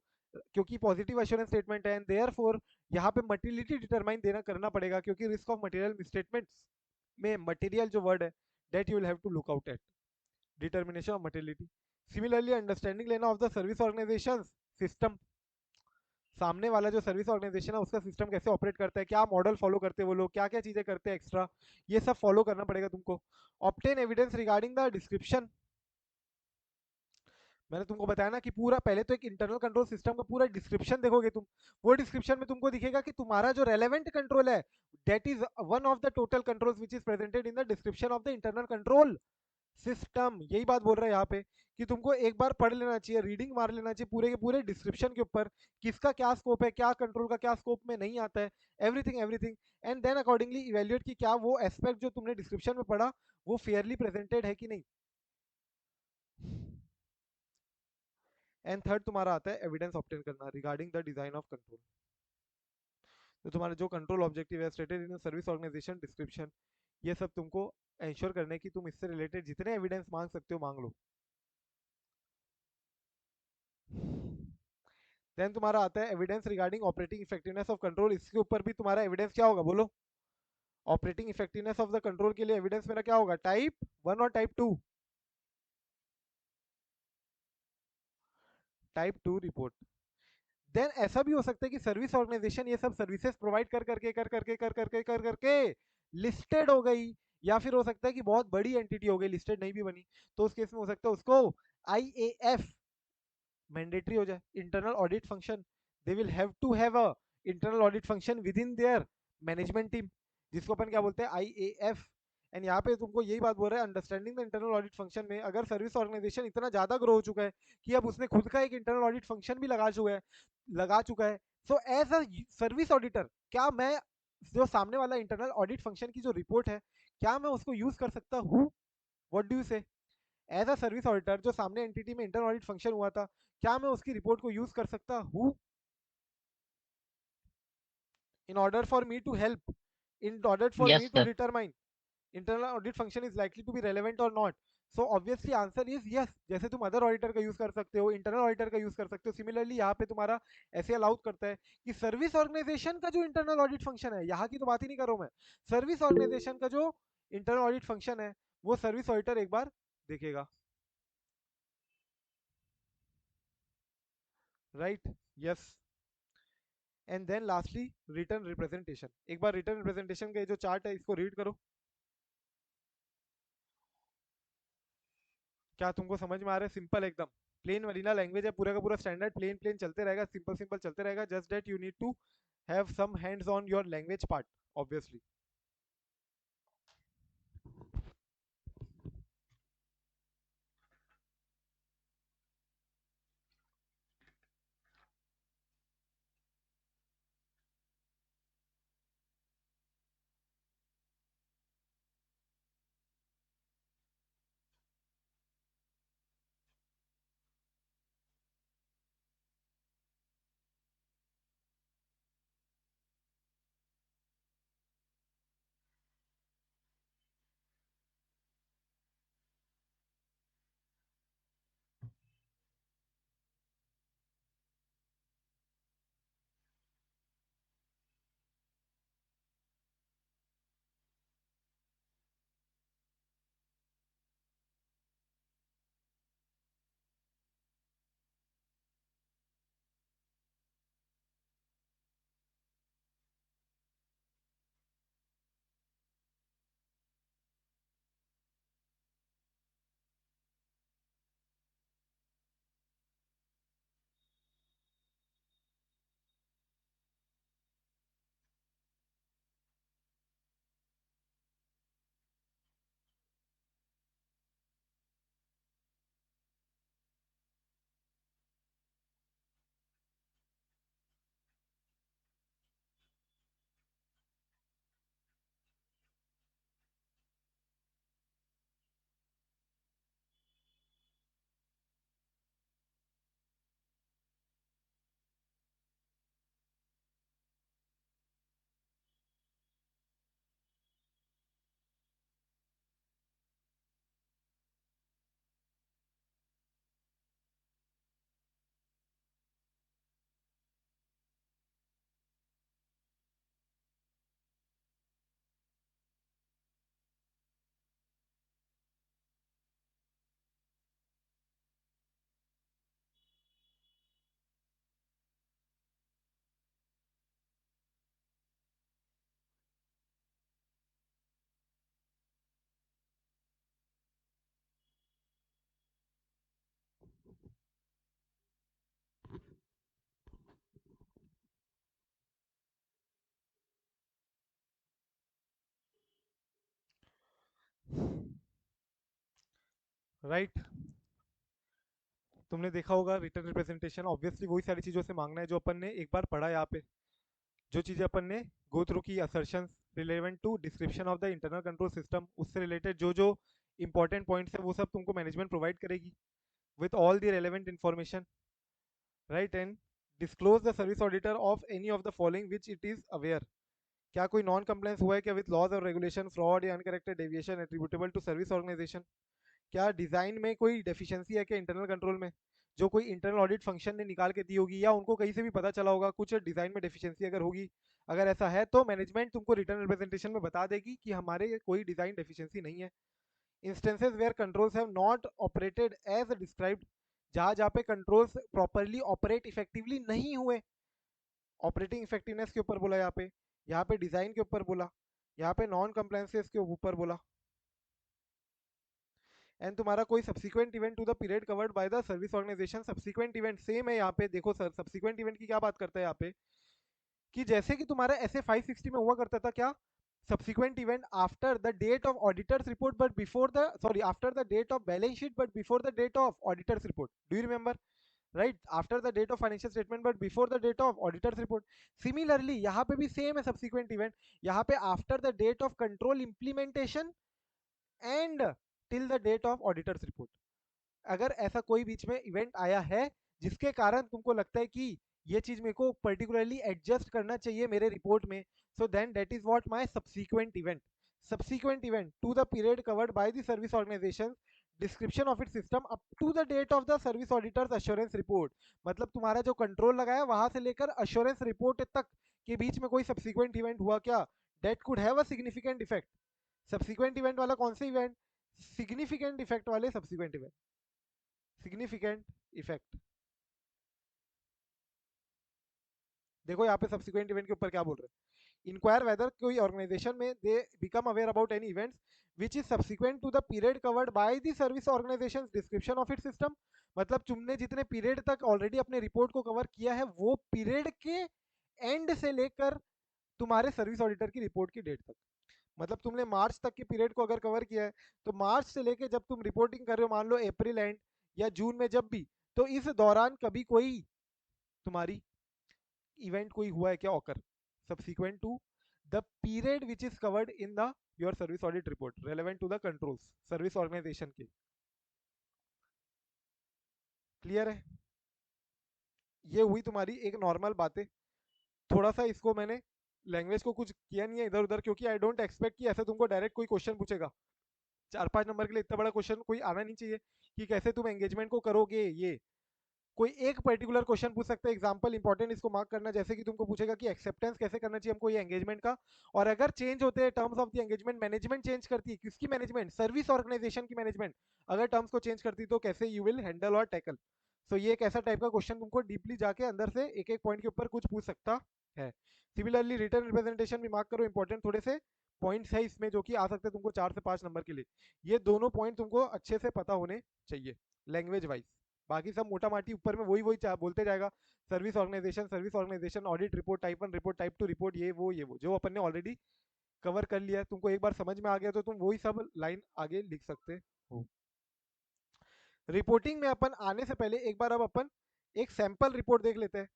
क्योंकि पॉजिटिव एश्योरेंस स्टेटमेंट है, एंड देयरफॉर यहाँ पे मटेरियलिटी डिटरमाइन देना करना पड़ेगा, क्योंकि रिस्क ऑफ मटेरियल मिसस्टेटमेंट्स में मटेरियल जो वर्ड है, that you will have to look out at, determination of materiality. Similarly understanding लेना of the service organization system, सामने वाला जो सर्विस ऑर्गेनाइजेशन है उसका सिस्टम कैसे ऑपरेट करता है, क्या मॉडल फॉलो करते हैं वो लोग, क्या क्या चीजें करते हैं एक्स्ट्रा, ये सब फॉलो करना पड़ेगा तुमको। Obtain evidence regarding the description, मैंने तुमको बताया ना कि पूरा पहले तो एक इंटरनल कंट्रोल सिस्टम का पूरा डिस्क्रिप्शन देखोगे तुम, वो डिस्क्रिप्शन में तुमको दिखेगा कि तुम्हारा जो रेलेवेंट कंट्रोल है, that is one of the total controls which is presented in the description of the internal control system. यही बात बोल रहा है यहाँ पे कि तुमको एक बार पढ़ लेना चाहिए, रीडिंग मार लेना चाहिए पूरे के पूरे डिस्क्रिप्शन के ऊपर, किसका क्या स्कोप है, क्या कंट्रोल का क्या स्कोप में नहीं आता है, everything everything, and then accordingly evaluate कि क्या वो एस्पेक्ट जो तुमने डिस्क्रिप्शन में पढ़ा वो फेयरली प्रेजेंटेड है कि नहीं। एंड थर्ड तुम्हारा आता है एविडेंस ऑब्टेन करना regarding the design of control. तो तुम्हारा जो कंट्रोल ऑब्जेक्टिव है stated in service organisation description, ये सब तुमको इंश्योर करने की तुम इससे रिलेटेड जितने एविडेंस मांग सकते हो मांग लो। देन तुम्हारा आता है evidence regarding operating effectiveness of control. इसके ऊपर भी तुम्हारा एविडेंस क्या होगा, बोलो। Operating effectiveness of the control के लिए एविडेंस मेरा क्या होगा, टाइप 1 और टाइप 2? Type 2 report. देन ऐसा भी हो सकता है कि सर्विस ऑर्गेनाइजेशन ये सब सर्विसेज प्रोवाइड कर करके लिस्टेड हो गई, या फिर हो सकता है कि बहुत बड़ी एंटिटी हो गई, लिस्टेड नहीं भी बनी, तो उस केस में हो सकता है उसको आईएएफ मैंडेटरी हो जाए, internal audit function. They will have to have a internal audit function within their management team, जिसको अपन क्या बोलते हैं, आईएएफ। एंड यहाँ पे तुमको यही बात बोल रहा है, understanding the internal audit function में अगर सर्विस ऑर्गेनाइजेशन इतना ज्यादा ग्रो हो चुका है कि अब उसने खुद का एक इंटरनल ऑडिट फंक्शन भी लगा चुका है। So as a service auditor, क्या मैं जो सामने वाला इंटरनल ऑडिट फंक्शन की जो रिपोर्ट है, क्या मैं उसको यूज कर सकता हूँ? व्हाट डू यू से? एज अ सर्विस ऑडिटर, जो सामने एंटिटी में इंटरनल ऑडिट फंक्शन हुआ था, क्या मैं उसकी रिपोर्ट को यूज कर सकता हूँ in order for me to help, in order for me yes to sir. determine internal audit function is likely to be relevant or not? So obviously answer is yes। जैसे तुम other auditor का use कर सकते हो, internal auditor का use कर सकते हो, सिमिलरली यहाँ पे तुम्हारा ऐसे अलाउड करता है कि सर्विस ऑर्गेनाइजेशन का जो इंटरनल ऑडिट फंक्शन है, यहाँ की तो बात ही नहीं कर रहा हूँ मैं, सर्विस ऑर्गेनाइजेशन का जो इंटरनल ऑडिट फंक्शन है, वो सर्विस ऑडिटर एक बार देखेगा। Right, yes. And then lastly written representation. एक बार रिटर्न रिप्रेजेंटेशन का जो चार्ट है इसको रीड करो। क्या तुमको समझ में आ रहा है? सिंपल एकदम प्लेन वनीला लैंग्वेज है, पूरा का पूरा स्टैंडर्ड प्लेन प्लेन चलते रहेगा, सिंपल सिंपल चलते रहेगा। Just that you need to have some hands on your language part, obviously. Right, तुमने देखा होगा रिटर्न रिप्रेजेंटेशन ऑब्वियसली वही सारी चीजों से मांगना है जो अपन ने एक बार पढ़ा यहाँ पे, जो चीजें अपन ने गो थ्रू की, assertions relevant to description of the internal control system, उससे रिलेटेड जो जो इंपॉर्टेंट पॉइंट्स है वो सब तुमको मैनेजमेंट प्रोवाइड करेगी with all the relevant information. Right, and disclose the service auditor of any of the following which it is aware. क्या कोई नॉन कंप्लायंस हुआ है क्या विद लॉज और रेगुलेशन, फ्रॉड या uncorrected deviation attributable to service organisation? क्या design में कोई डेफिशिएंसी है क्या इंटरनल कंट्रोल में, जो कोई इंटरनल ऑडिट फंक्शन ने निकाल के दी होगी, या उनको कहीं से भी पता चला होगा कुछ डिजाइन में डेफिशिएंसी अगर होगी। अगर ऐसा है तो मैनेजमेंट तुमको रिटर्न रिप्रेजेंटेशन में बता देगी कि हमारे कोई डिजाइन डेफिशिएंसी नहीं है। Instances where controls have not operated as described, जहां जहां पे कंट्रोल्स प्रॉपरली ऑपरेट इफेक्टिवली नहीं हुए, ऑपरेटिंग इफेक्टिवनेस के ऊपर बोला यहाँ पे डिजाइन के ऊपर बोला, यहाँ पे नॉन कंप्लायंसेस के ऊपर बोला। एंड तुम्हारा कोई subsequent event to the period covered by the service organisation, subsequent event same है यहाँ पे। देखो सर, सब्सिक्वेंट इवेंट की क्या बात करता है यहाँ पे, कि जैसे कि तुम्हारा ऐसे 560 में हुआ करता था क्या, subsequent event after the date of auditor's report but before the, sorry, after the date of balance sheet but before the date of auditor's report. Do you remember? Right, after the date of financial statement but before the date of auditor's report. Similarly यहाँ पे भी same है subsequent event, यहाँ पे after the date of control implementation and till the date of auditor's report. अगर ऐसा कोई बीच में इवेंट आया है जिसके कारण तुमको लगता है कि ये चीज मेरे को पर्टिकुलरली एडजस्ट करना चाहिए मेरे रिपोर्ट में, so then that is what my subsequent event. Subsequent event to the period covered by the service organisation, description of it system up to the date of the service auditors assurance report. मतलब तुम्हारा जो control लगाया वहां से लेकर assurance report तक के बीच में कोई सब्सीक्वेंट इवेंट हुआ क्या, that could have a significant effect. Subsequent event वाला कौन से इवेंट, सिग्निफिकेंट इफेक्ट वाले सब्सीक्वेंट इवेंट, सिग्निफिकेंट इफेक्ट। देखो यहाँ पे सब्सिक्वेंट इवेंट के ऊपर क्या बोल रहे हैं, इंक्वायर वेदर कोई ऑर्गेनाइजेशन में they become aware about any events which is subsequent to the period covered by the service organisation description of it system. मतलब तुमने जितने पीरियड तक ऑलरेडी अपने रिपोर्ट को कवर किया है, वो पीरियड के एंड से लेकर तुम्हारे सर्विस ऑडिटर की रिपोर्ट की डेट तक। मतलब तुमने मार्च तक के पीरियड को अगर कवर किया है, तो मार्च से लेकर जब तुम रिपोर्टिंग कर रहे हो, मान लो अप्रैल एंड या जून में जब भी, तो इस दौरान कभी कोई तुम्हारी इवेंट कोई हुआ है क्या occur, subsequent to the period which is covered in the your service audit report relevant to the controls service organisation के। क्लियर है? ये हुई तुम्हारी एक नॉर्मल बातें। थोड़ा सा इसको मैंने लैंग्वेज को कुछ किया नहीं है इधर उधर, क्योंकि आई डोंट एक्सपेक्ट कि ऐसे तुमको डायरेक्ट कोई क्वेश्चन पूछेगा 4-5 नंबर के लिए। इतना बड़ा क्वेश्चन कोई आना नहीं चाहिए कि कैसे तुम एंगेजमेंट को करोगे। ये कोई एक पर्टिकुलर क्वेश्चन पूछ सकता है, एग्जांपल इंपॉर्टेंट, इसको मार्क करना। जैसे कि तुमको पूछेगा कि एक्सेप्टेंस कैसे करना चाहिए हमको ये एंगेजमेंट का, और अगर चेंज होते हैं terms of the engagement, management change करती है, किसकी मैनेजमेंट, सर्विस ऑर्गेनाइजेशन की मैनेजमेंट, अगर टर्म्स को चेंज करती है तो कैसे यू विल हैंडल और टैकल। सो ये एक ऐसा टाइप का क्वेश्चन तुमको डीपली जाके अंदर से एक एक पॉइंट के ऊपर कुछ पूछ सकता है। सिमिलरली रिटर्न रिप्रेजेंटेशन भी मार्क करो, इंपॉर्टेंट थोड़े से पॉइंट्स है इसमें जो कि आ सकते हैं तुमको 4 से 5 नंबर के लिए। ये दोनों पॉइंट तुमको अच्छे से पता होने चाहिए लैंग्वेज वाइज। बाकी सब मोटा माटी ऊपर में वही वही बोलते जाएगा, service organisation audit report, type 1 report, type 2 report, ये वो जो अपन ने ऑलरेडी कवर कर लिया है। तुमको एक बार समझ में आ गया तो तुम वही सब लाइन आगे लिख सकते हो। रिपोर्टिंग में अपन आने से पहले एक बार अब अपन एक सैंपल रिपोर्ट देख लेते हैं।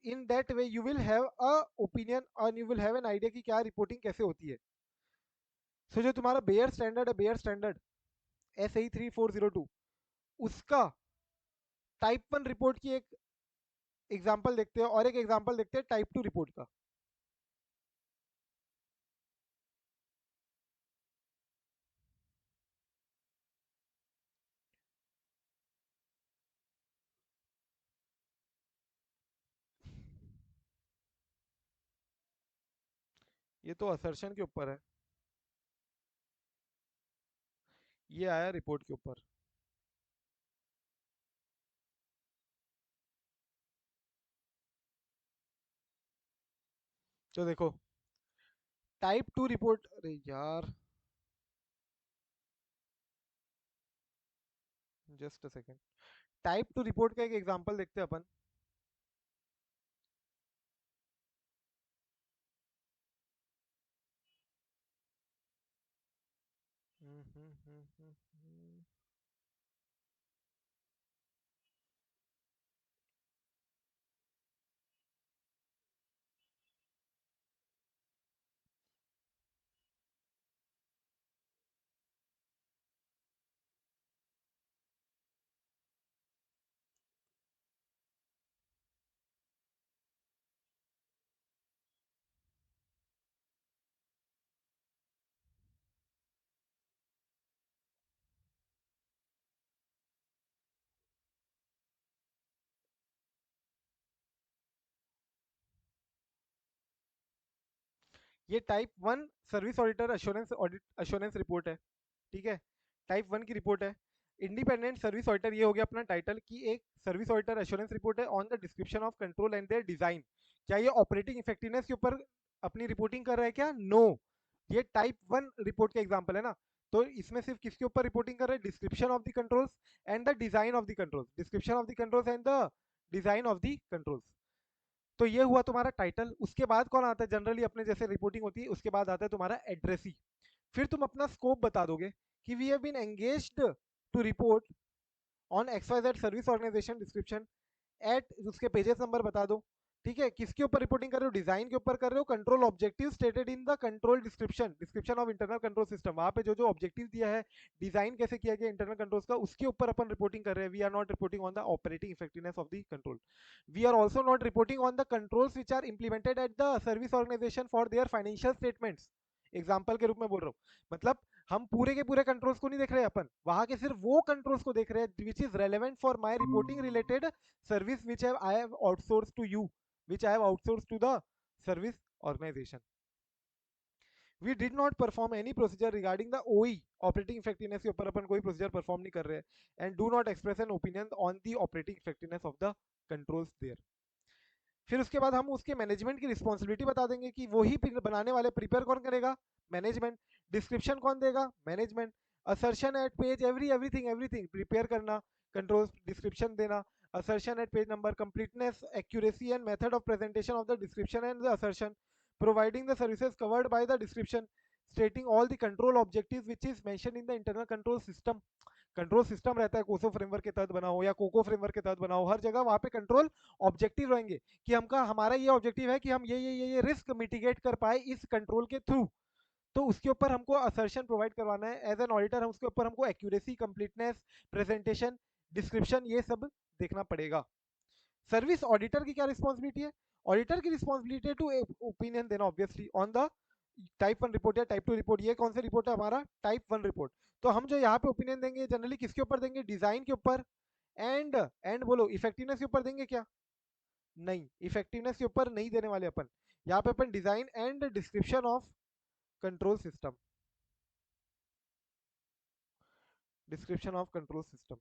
In that way you will have a opinion और you will have an idea कि क्या रिपोर्टिंग कैसे होती है। सो जो तुम्हारा बेयर स्टैंडर्ड है, बेयर स्टैंडर्ड SAE 3402, उसका टाइप 1 रिपोर्ट की एक एग्जाम्पल देखते हैं और एक एग्जाम्पल देखते हैं टाइप 2 रिपोर्ट का। ये तो असर्शन के ऊपर है, ये आया रिपोर्ट के ऊपर। तो देखो टाइप 2 रिपोर्ट, अरे यार just a second, type 2 report का एक एग्जांपल देखते हैं अपन। हम्म, हम्म, हम्म, हम्म, हम्म। ये type 1 service auditor assurance report है, ठीक है, टाइप 1 की रिपोर्ट है। इंडिपेंडेंट सर्विस ऑडिटर, ये हो गया अपना टाइटल की एक सर्विस ऑडिटर एश्योरेंस रिपोर्ट है on the description of control and their design. क्या ये ऑपरेटिंग इफेक्टिवनेस के ऊपर अपनी रिपोर्टिंग कर रहा है क्या? नो, ये टाइप 1 रिपोर्ट का एग्जांपल है ना। तो इसमें सिर्फ किसके ऊपर रिपोर्टिंग कर रहे हैं? Description of the controls and the design of the controls, description of the controls and the design of the controls. तो ये हुआ तुम्हारा टाइटल। उसके बाद कौन आता है? जनरली अपने जैसे रिपोर्टिंग होती है उसके बाद आता है तुम्हारा एड्रेसी। फिर तुम अपना स्कोप बता दोगे कि we have been engaged to report on XYZ service organisation description at, उसके पेजेस नंबर बता दो, ठीक है। किसके ऊपर रिपोर्टिंग कर रहे हो? डिजाइन के ऊपर कर रहे हो। Control objective stated in the control description, description of internal control system, वहां पे जो जो ऑब्जेक्टिव दिया है, डिजाइन कैसे किया गया इंटरनल कंट्रोल्स का, उसके ऊपर अपन रिपोर्टिंग कर रहे हैं। We are not reporting on the operating effectiveness of the control. We are also not reporting on the controls which are implemented at the service organisation for their financial statements. Example के रूप में बोल रहा हूँ, मतलब हम पूरे के पूरे कंट्रोल्स को नहीं देख रहे हैं अपन, वहां के सिर्फ वो कंट्रोल्स को देख रहे हैं which is relevant for my reporting related service which I have outsourced to you, which I have outsourced to the service organization. We did not perform any procedure regarding the OE operating effectiveness के ऊपर अपन कोई procedure perform नहीं कर रहे हैं, and do not express an opinion on the operating effectiveness of the controls there. फिर उसके बाद हम उसके मैनेजमेंट की रिस्पॉन्सिबिलिटी बता देंगे कि वही बनाने वाले, प्रिपेयर कौन करेगा? मैनेजमेंट। डिस्क्रिप्शन कौन देगा? Management. Assertion at page everything everything prepare करना, कंट्रोल डिस्क्रिप्शन देना। assertion at page number, completeness, accuracy and method of presentation of the description and the assertion, providing the services covered by the description, stating all the control objectives which is mentioned in the internal control system। Control system रहता है, कोसो framework के तहत बना हो या cocoa framework के तहत बना हो, हर जगह वहां पे कंट्रोल ऑब्जेक्टिव रहेंगे कि हमारा ये ऑब्जेक्टिव है कि हम ये रिस्क मिटिगेट कर पाए इस कंट्रोल के थ्रू। तो उसके ऊपर हमको असर्शन प्रोवाइड करवाना है एज एन ऑडिटर, हम उसके ऊपर हमको एक्यूरेसी, कंप्लीटनेस, प्रेजेंटेशन, डिस्क्रिप्शन, ये सब देखना पड़ेगा। सर्विस ऑडिटर की क्या रिस्पॉन्सिबिलिटी है? ऑडिटर की रिस्पॉन्सिबिलिटी टू ओपिनियन देना obviously on the type 1 report या टाइप 2 रिपोर्ट। ये कौन सा रिपोर्ट है? हमारा टाइप 1 रिपोर्ट। तो हम जो यहाँ पे ओपिनियन देंगे जनरली किसके ऊपर देंगे? डिजाइन के ऊपर एंड बोलो इफेक्टिवनेस के ऊपर देंगे क्या? नहीं, इफेक्टिवनेस के ऊपर नहीं देने वाले अपन। यहाँ पे अपन design and description of control system, description of control system.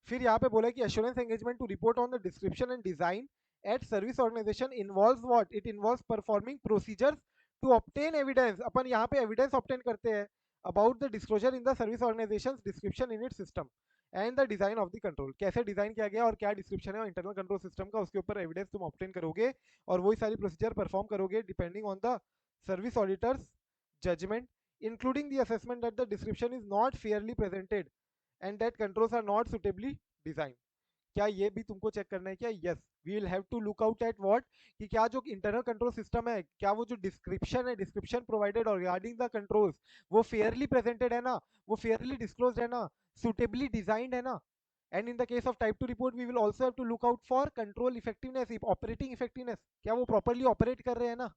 फिर यहाँ पे बोला कि assurance engagement to report on the description and design at service organisation involves what? It involves performing procedures to obtain evidence. अपन यहाँ पे evidence obtain करते हैं about the disclosure in the service organisation description in IT system and the design of the control. कैसे design किया गया और क्या डिस्क्रिप्शन है इंटरनल कंट्रोल सिस्टम का, उसके ऊपर एविडेंस तुम ऑब्टेन करोगे और वही सारी प्रोसीजर परफॉर्म करोगे depending on the service auditor's judgement, including the assessment that the description is not fairly presented and that controls are not suitably design. क्या ये भी तुमको चेक करना है क्या? Yes, we will have to look out at what, कि क्या जो इंटरनल कंट्रोल सिस्टम है, क्या वो जो डिस्क्रिप्शन है, डिस्क्रिप्शन प्रोवाइडेड और रिगार्डिंग द कंट्रोल्स, वो फेयरली प्रेजेंटेड है ना, वो फेयरली डिस्क्लोज्ड है ना, सुटेबली डिजाइंड है ना। And in the case of type 2 report we will also have to look out for control effectiveness, operating effectiveness, क्या वो प्रॉपर्ली ऑपरेट कर रहे हैं ना।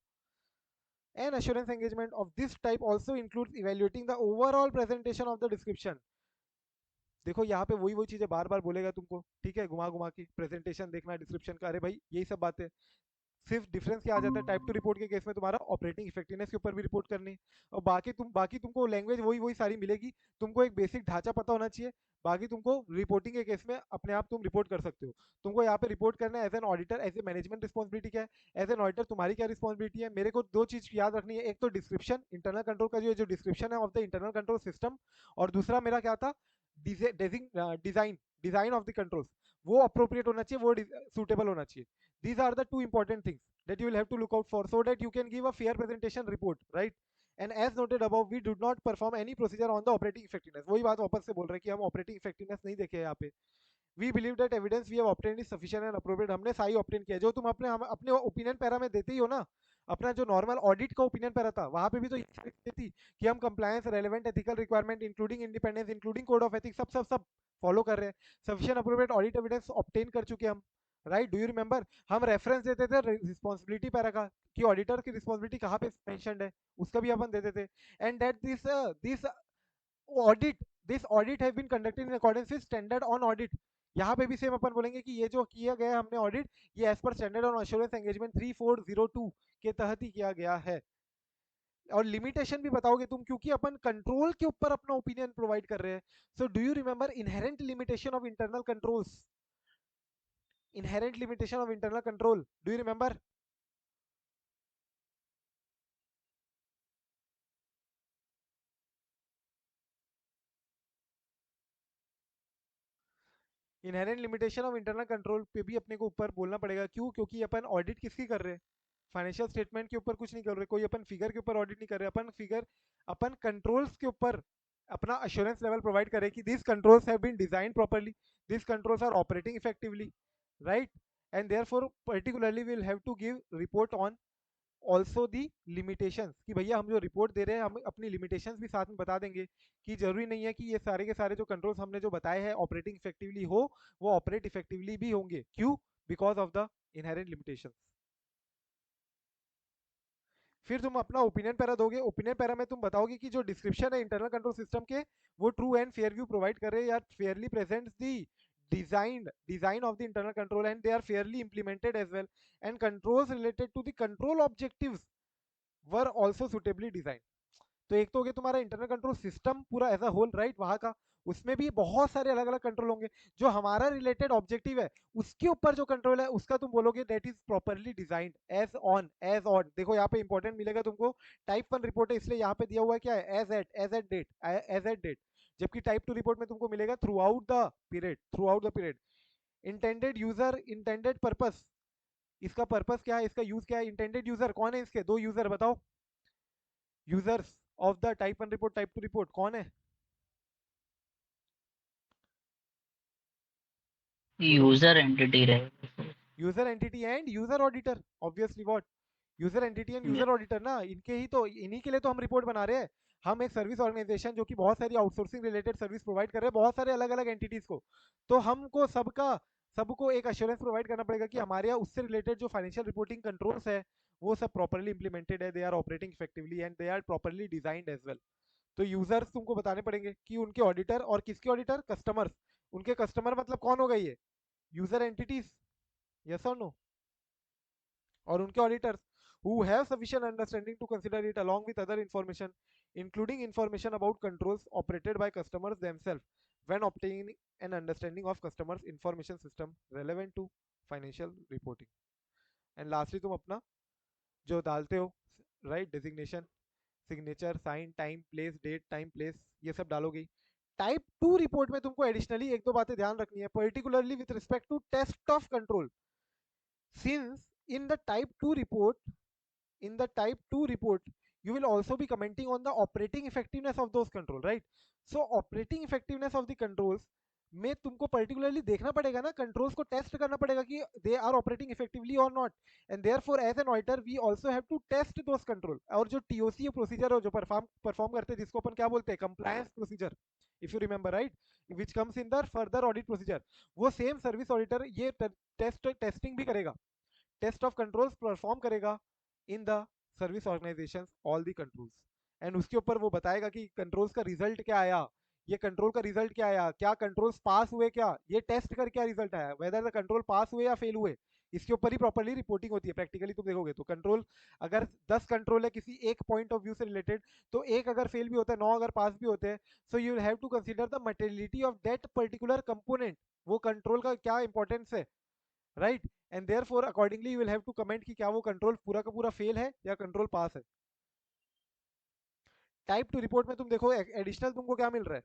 An assurance engagement of this type also includes evaluating the overall presentation of the description। देखो यहाँ पे वही वही चीजें बार बार बोलेगा तुमको, ठीक है, घुमा घुमा के प्रेजेंटेशन देखना, डिस्क्रिप्शन का, अरे भाई यही सब बातें। सिर्फ डिफरेंस क्या आ जाता है टाइप 2 रिपोर्ट के केस में? तुम्हारा ऑपरेटिंग इफेक्टिवनेस के ऊपर भी रिपोर्ट करनी, और बाकी तुमको लैंग्वेज वही वही सारी मिलेगी। तुमको एक बेसिक ढांचा पता होना चाहिए, बाकी तुमको रिपोर्टिंग के केस में अपने आप तुम रिपोर्ट कर सकते हो। तुमको यहाँ पे रिपोर्ट करना है as an auditor, as a management responsibility क्या है, एज एन ऑडिटर तुम्हारी क्या रिस्पॉन्सिबिलिटी है। मेरे को दो चीज याद रखनी है, एक तो डिस्क्रिप्शन इंटरनल कंट्रोल का जो डिस्क्रिप्शन है of the internal control system, और दूसरा मेरा क्या था? Design, design of the controls, वो अप्रोप्रिएट होना चाहिए, वो सुटेबल होना चाहिए। These are the two important things that you will have to look out for so that you can give a fair presentation report, right? And as noted above, we do not perform any procedure on the operating effectiveness। वही बात वापस से बोल रहे हैं कि हम operating effectiveness नहीं देखे यहाँ पे। We believe that evidence we have obtained is sufficient and appropriate. हमने सही ऑब्टेन किया, जो तुम अपने ओपिनियन पैरा में देते ही हो ना, अपना जो नॉर्मल ऑडिट का ओपिनियन पैरा था वहां पे भी तो ये थी कि हम compliance, relevant ethical requirement, including independence, including code of ethics, सब फॉलो कर रहे हैं। Sufficient appropriate audit evidence obtain कर चुके हम, राइट? Do you remember? हम रेफरेंस देते थे रिस्पॉन्सिबिलिटी पैरा का कि ऑडिटर की रिस्पॉन्सिबिलिटी कहाँ पे मेंशन्ड है, उसका भी अपन देते थे। And that this audit have been conducted in accordance with standard on audit. यहाँ पे भी सेम अपन बोलेंगे कि ये जो किया गया हमने ऑडिट, ये as per standard on assurance engagement 3402 के तहत ही किया गया है। और लिमिटेशन भी बताओगे तुम, क्योंकि अपन कंट्रोल के ऊपर अपना ओपिनियन प्रोवाइड कर रहे हैं। So do you remember inherent limitation of internal controls? inherent limitation of internal control, do you remember? Inherent limitation of internal control पे भी अपने को ऊपर बोलना पड़ेगा। क्यों? क्योंकि अपन ऑडिट किसकी कर रहे हैं? फाइनेंशियल स्टेटमेंट के ऊपर कुछ नहीं कर रहे, कोई अपन फिगर के ऊपर ऑडिट नहीं कर रहे, अपन कंट्रोल्स के ऊपर अपना अश्योरेंस लेवल प्रोवाइड करें कि this controls have been design properly, this controls are operating effectively, right? And therefore particularly will have to give report on also the limitations, कि भैया हम जो रिपोर्ट दे रहे हैं हम अपनी लिमिटेशंस भी साथ में बता देंगे कि जरूरी नहीं है कि ये सारे के सारे जो कंट्रोल्स हमने जो बताए हैं ऑपरेटिंग इफेक्टिवली हो, वो ऑपरेट इफेक्टिवली भी होंगे। क्यों? Because of the inherent limitations. फिर तुम अपना ओपिनियन पैरा दोगे। ओपिनियन पैरा में तुम बताओगे कि जो डिस्क्रिप्शन है इंटरनल कंट्रोल सिस्टम के, वो true and fair view provide कर रहे हैं, या Fairlie presents the design of the internal control and they are fairly implemented as well, and controls related to the control objectives were also suitably designed। तो एक तो हो गया तुम्हारा इंटरनल कंट्रोल सिस्टम पूरा एज अ होल, राइट? वहां का उसमें भी बहुत सारे अलग अलग कंट्रोल होंगे। जो हमारा रिलेटेड ऑब्जेक्टिव है उसके ऊपर जो कंट्रोल है उसका तुम बोलोगे that is properly designed as on. देखो यहाँ पे इंपॉर्टेंट मिलेगा तुमको, टाइप 1 रिपोर्ट है इसलिए यहाँ पे दिया हुआ है क्या है, एज एट डेट, जबकि टाइप 2 रिपोर्ट में तुमको मिलेगा through out the period. Intended user, intended purpose, इसका पर्पस क्या है, इसका यूज क्या है? इंटेंडेड यूजर कौन है? इसके दो यूजर बताओ, users of the type 1 report type 2 report कौन है? बोलो। यूजर एंटिटी रहे। User entity and user auditor, obviously what, user entity and user auditor ना, इनके ही तो, इन्हीं के लिए तो हम रिपोर्ट बना रहे हैं। हम एक सर्विस ऑर्गेनाइजेशन जो कि बहुत सारी आउटसोर्सिंग रिलेटेड सर्विस प्रोवाइड कर रहे हैं बहुत सारे अलग अलग एंटिटीज को, तो हमको सबको एक अश्योरेंस प्रोवाइड करना पड़ेगा कि हमारे यहाँ उससे रिलेटेड जो फाइनेंशियल रिपोर्टिंग कंट्रोल्स है वो सब प्रॉपरली इंप्लीमेंटेड है, they are operating effectively and they are properly designed as well. तो यूजर्स तुमको बताने पड़ेंगे कि उनके ऑडिटर, और किसके ऑडिटर? कस्टमर्स। उनके कस्टमर मतलब कौन होगा? ये यूजर एंटिटीज, यस और नो? और उनके auditors who have sufficient understanding to consider it along with other information, including information about controls operated by customers themselves, when obtaining an understanding of customers information system relevant to financial reporting। And lastly तुम अपना जो डालते हो, right, designation, signature, sign, time place, date, time place, ये सब डालोगे। Type 2 report में तुमको एडिशनली एक दो बातें ध्यान रखनी है, particularly with respect to test of control, since in the type 2 report, in the type 2 report you will also be commenting on the operating effectiveness of those control, right? So operating effectiveness of the controls में तुमको particularly देखना पड़ेगा ना, controls को test करना पड़ेगा कि they are operating effectively or not, and therefore as an auditor we also have to test those control. और जो टीओसी प्रोसीजर है जो परफॉर्म करते हैं, जिसको अपन क्या बोलते हैं, compliance procedure, if you remember, right, which comes in the further audit procedure, वो सेम सर्विस ऑडिटर ये टेस्टिंग भी करेगा, टेस्ट ऑफ कंट्रोल्स परफॉर्म करेगा in the service organisation all the controls, and उसके ऊपर वो बताएगा कि कंट्रोल्स का रिजल्ट क्या आया, ये कंट्रोल का रिजल्ट क्या आया, क्या कंट्रोल्स पास हुए, क्या ये टेस्ट कर क्या रिजल्ट आया, वेदर द कंट्रोल पास हुए या फेल हुए, इसके ऊपर ही प्रॉपर्ली रिपोर्टिंग होती है। प्रैक्टिकली तुम देखोगे तो कंट्रोल, अगर 10 कंट्रोल है किसी एक पॉइंट ऑफ व्यू से रिलेटेड, तो एक अगर फेल भी होता है, 9 अगर पास भी होते हैं, so you have to consider the materiality of that particular component, वो कंट्रोल का क्या इंपॉर्टेंस है, right? And therefore accordingly you will have to comment कि क्या वो कंट्रोल पूरा का पूरा फेल है या कंट्रोल पास है। टाइप 2 रिपोर्ट में तुम देखो एडिशनल तुमको क्या मिल रहा है,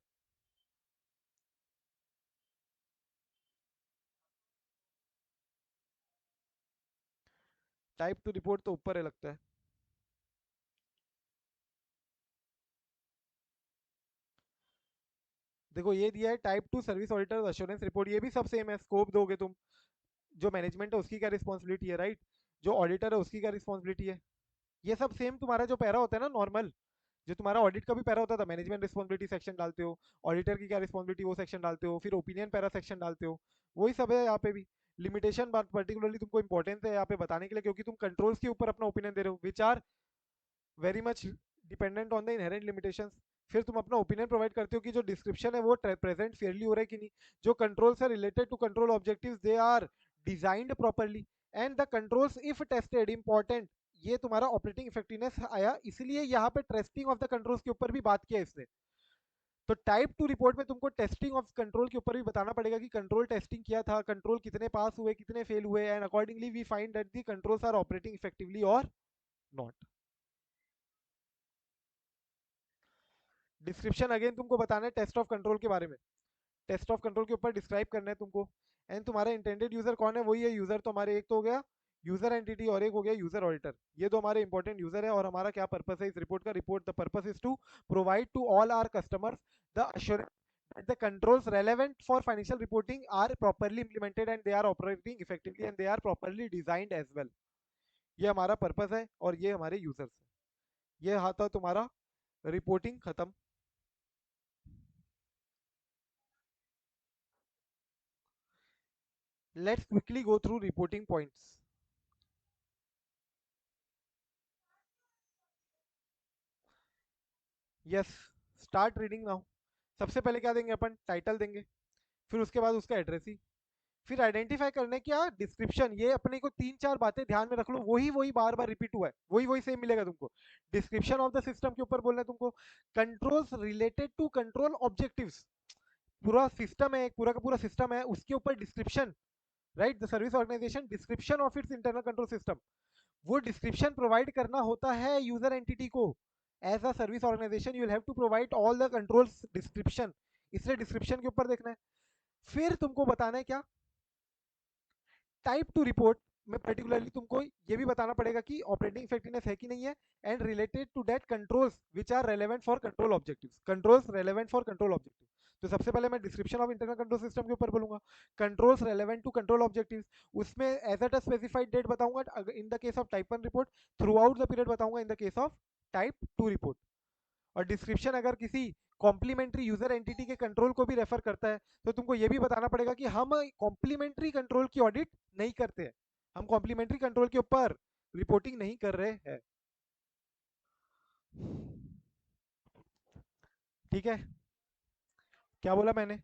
टाइप 2 रिपोर्ट तो ऊपर है लगता है, देखो ये दिया है type 2 service auditor assurance report, ये भी सब सेम है। स्कोप दोगे तुम, जो मैनेजमेंट है उसकी क्या रिस्पॉन्सिबिलिटी है, राइट, जो ऑडिटर है उसकी क्या रिस्पॉन्सिबिलिटी है, ये सब सेम। तुम्हारा जो पैरा होता है ना नॉर्मल, जो तुम्हारा ऑडिट का भी पैरा होता था, मैनेजमेंट रिस्पॉन्सिबिलिटी सेक्शन डालते हो, ऑडिटर की क्या रिस्पॉन्सिबिलिटी वो सेक्शन डालते हो, फिर ओपिनियन पैरा सेक्शन डालते हो, वही सब है यहाँ पे भी। लिमिटेशन बात पर्टिकुलरली तुमको इंपॉर्टेंस है यहाँ पे बताने के लिए, क्योंकि तुम कंट्रोल्स के ऊपर अपना ओपिनियन दे रहे हो which are very much dependent on the inherent limitations फिर तुम अपना ओपिनियन प्रोवाइड करते हो कि जो डिस्क्रिप्शन है वो प्रेजेंट फेयरली हो रहा है कि नहीं, जो कंट्रोल्स है related to control objectives they are designed properly, and the controls if tested important. ये तुम्हारा ऑपरेटिंग इफेक्टिवनेस आया, इसलिए यहाँ पे टेस्टिंग ऑफ द कंट्रोल्स के ऊपर भी बात किया इसने। तो टाइप 2 रिपोर्ट में तुमको टेस्टिंग ऑफ कंट्रोल के ऊपर भी बताना पड़ेगा कि कंट्रोल टेस्टिंग किया था, कंट्रोल कितने पास हुए कितने फेल हुए, and accordingly we find that the controls are operating effectively or not. Description again तुमको बताना है टेस्ट ऑफ कंट्रोल के बारे में, टेस्ट ऑफ कंट्रोल के ऊपर डिस्क्राइब करना है तुमको। एंड तुम्हारा इंटेंडेड यूजर कौन है, वही है यूजर। तो हमारे एक तो हो गया यूजर एंटिटी और एक हो गया यूजर ऑडिटर। ये दो हमारे इंपॉर्टेंट यूजर है। और हमारा क्या पर्पस है इस रिपोर्ट का, report the purpose is to provide to all our customers the assurance that the controls relevant for financial reporting are properly implemented and they are operating effectively and they are properly designed as well। ये हमारा purpose है और ये हमारे users है। ये था तुम्हारा रिपोर्टिंग खत्म। Let's quickly go through reporting points. Yes, start reading now. सबसे पहले क्या देंगे अपन, टाइटल देंगे, फिर उसके बाद उसका एड्रेस ही, फिर आइडेंटिफाई करने क्या डिस्क्रिप्शन। ये अपने को तीन चार बातें ध्यान में रख लो, वही वही बार बार रिपीट हुआ है, वही वही सेम मिलेगा तुमको। डिस्क्रिप्शन ऑफ द सिस्टम के ऊपर बोलना है तुमको, controls related to control objectives. पूरा सिस्टम है, एक पूरा का पूरा सिस्टम है, उसके ऊपर description, right. The service organisation description of its internal control system, वो डिस्क्रिप्शन प्रोवाइड करना होता है यूजर एंटिटी को। As a service organisation you will have to provide all the controls description, इसलिए डिस्क्रिप्शन के ऊपर देखना है। फिर तुमको बताना है क्या, टाइप टू रिपोर्ट में पर्टिकुलरली तुमको ये भी बताना पड़ेगा कि ऑपरेटिंग इफेक्टिवनेस है कि नहीं है, and related to that controls which are relevant for control objectives, controls relevant for control objective. तो सबसे पहले मैं description of internal control system के ऊपर बोलूंगा, controls relevant to control objectives, उसमें as at a specified date बताऊंगा in the case of type 1 report, throughout the period बताऊंगा in the case of type 2 report. और description अगर किसी complementary user entity के कंट्रोल को भी refer करता है तो तुमको ये भी बताना पड़ेगा कि हम कॉम्प्लीमेंट्री कंट्रोल की ऑडिट नहीं करते हैं, हम कॉम्प्लीमेंट्री कंट्रोल के ऊपर रिपोर्टिंग नहीं कर रहे हैं। ठीक है, क्या बोला मैंने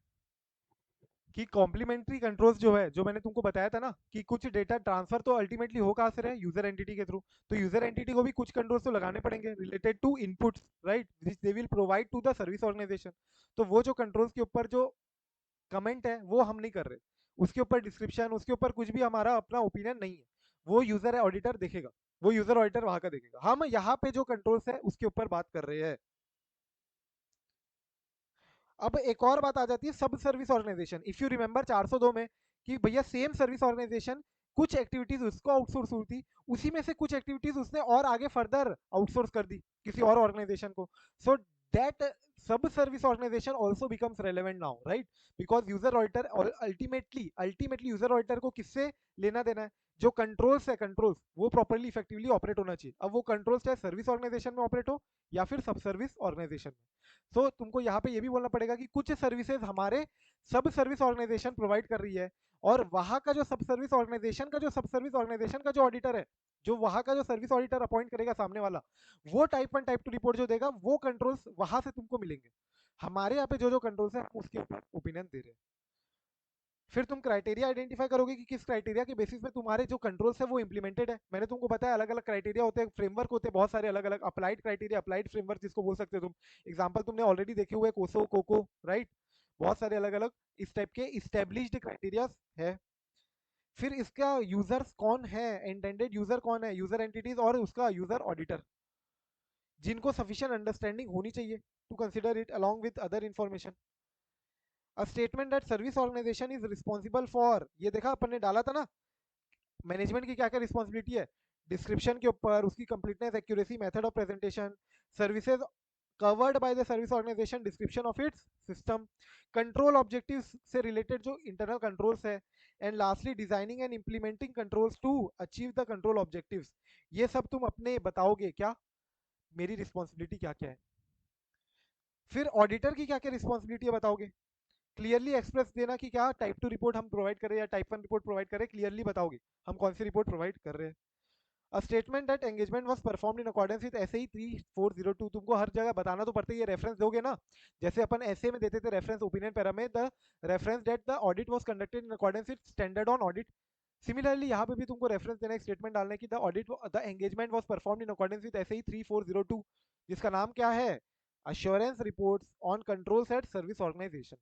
कि कॉम्प्लीमेंट्री कंट्रोल्स जो है, जो मैंने तुमको बताया था ना कि कुछ डेटा ट्रांसफर तो अल्टीमेटली हो कहां से रहे, यूजर एंटिटी के थ्रू। तो यूजर एंटिटी को भी कुछ कंट्रोल्स तो लगाने पड़ेंगे related to inputs, right, which they will provide to the service organisation. तो वो जो कंट्रोल्स के ऊपर जो कमेंट है वो हम नहीं कर रहे, उसके ऊपर डिस्क्रिप्शन, उसके ऊपर कुछ भी हमारा अपना ओपिनियन नहीं है, वो यूजर ऑडिटर देखेगा, वो यूजर ऑडिटर वहां का देखेगा। हम यहाँ पे जो कंट्रोल्स है उसके ऊपर बात कर रहे हैं। अब एक और बात आ जाती है सब service organisation. If you remember 402 में कि भैया सेम सर्विस ऑर्गेनाइजेशन कुछ एक्टिविटीज उसको आउटसोर्स हुई थी, उसी में से कुछ एक्टिविटीज उसने और आगे फर्दर आउटसोर्स कर दी किसी और ऑर्गेनाइजेशन को। So that sub service organisation also becomes relevant now, right, because user auditor ultimately user auditor को किससे लेना देना है, जो कंट्रोल्स है, कंट्रोल्स वो प्रॉपरली इफेक्टिवली ऑपरेट होना चाहिए। अब वो कंट्रोल्स चाहे सर्विस ऑर्गेनाइजेशन में ऑपरेट हो या फिर सब सर्विस ऑर्गेनाइजेशन में। तो तुमको यहाँ पे ये भी बोलना पड़ेगा कि कुछ सर्विसेज हमारे सब सर्विस ऑर्गेनाइजेशन प्रोवाइड कर रही है, और वहां का जो सब सर्विस ऑर्गेनाइजेशन का जो सब सर्विस ऑर्गेनाइजेशन का जो ऑडिटर है, जो वहां का जो सर्विस ऑडिटर अपॉइंट करेगा सामने वाला, वो टाइप 1 टाइप 2 रिपोर्ट जो देगा वो कंट्रोल्स वहां से तुमको मिलेंगे। हमारे यहाँ पे जो जो कंट्रोल्स है उसके ऊपर ओपिनियन दे रहे हैं। फिर तुम क्राइटेरिया आइडेंटिफाई करोगे कि किस क्राइटेरिया के बेसिस में तुम्हारे जो कंट्रोल्स है वो इंप्लीमेंटेड है। मैंने तुमको बताया अलग अलग क्राइटेरिया होते हैं, फ्रेमवर्क होते हैं बहुत सारे अलग अलग, अप्लाइड क्राइटेरिया, अप्लाइड फ्रेमवर्क जिसको बोल सकते हो तुम। एग्जाम्पल तुमने ऑलरेडी देखे हुए कोसो, कोको, राइट, बहुत सारे अलग अलग इस टाइप के इस्टेब्लिश्ड क्राइटेरिया है। फिर इसका यूजर्स कौन है, इंटेंडेड यूजर कौन है, यूजर एंटिटीज और उसका यूजर ऑडिटर, जिनको सफिशिएंट अंडरस्टैंडिंग होनी चाहिए to consider it along with other information. A statement that service organisation is responsible for, ये देखा अपन ने डाला था ना, मैनेजमेंट की क्या क्या रिस्पॉन्सिबिलिटी है डिस्क्रिप्शन के ऊपर, उसकी completeness, accuracy, method of presentation, services covered by the service organisation, description of its system, control objectives से रिलेटेड जो इंटरनल कंट्रोल्स है, and lastly designing and implementing controls to achieve the control objectives. ये सब तुम अपने बताओगे क्या, मेरी रिस्पॉन्सिबिलिटी क्या क्या है। फिर ऑडिटर की क्या क्या रिस्पॉन्सिबिलिटी है बताओगे, क्लियरली एक्सप्रेस देना कि क्या टाइप 2 रिपोर्ट हम प्रोवाइड कर रहे हैं या टाइप 1 रिपोर्ट प्रोवाइड कर रहे हैं, क्लियरली बताओगे हम कौन सी रिपोर्ट प्रोवाइड कर रहे हैं। A statement that engagement was performed in accordance with SA 3402। तुमको हर जगह बताना तो पड़ता है, ये रेफरेंस दोगे ना, जैसे अपन एसए में देते थे रेफरेंस ओपिनियन पैरा में, the reference that the audit was conducted in accordance with standard on audit. Similarly यहाँ पे भी तुमको रेफरेंस देना, एक स्टेटमेंट डालना है कि the engagement was performed in accordance with SA 3402, जिसका नाम क्या है, assurance reports on controls at service organisation.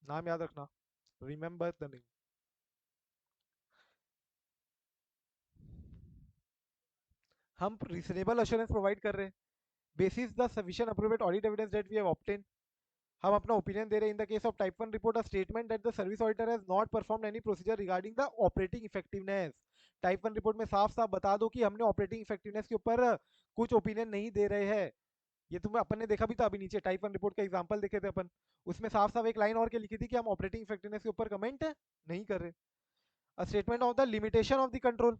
नाम याद रखना, रिमेंबर द नेम। हम रीजनेबल अश्योरेंस प्रोवाइड कर रहे हैं basis the sufficient approved audit evidence that we have obtain. हम अपना ओपिनियन दे रहे हैं in the case of type 1 report, a statement that the service auditor has not performed any procedure regarding the operating effectiveness. Type 1 report में साफ साफ बता दो कि हमने ऑपरेटिंग इफेक्टिवनेस के ऊपर कुछ ओपिनियन नहीं दे रहे हैं। ये तुम्हें अपन ने देखा भी था अभी नीचे, टाइप 1 रिपोर्ट का एग्जांपल देखे थे अपन, उसमें साफ साफ एक लाइन और के लिखी थी कि हम ऑपरेटिंग इफेक्टिवनेस के ऊपर कमेंट नहीं कर रहे। A statement of the limitation of the control.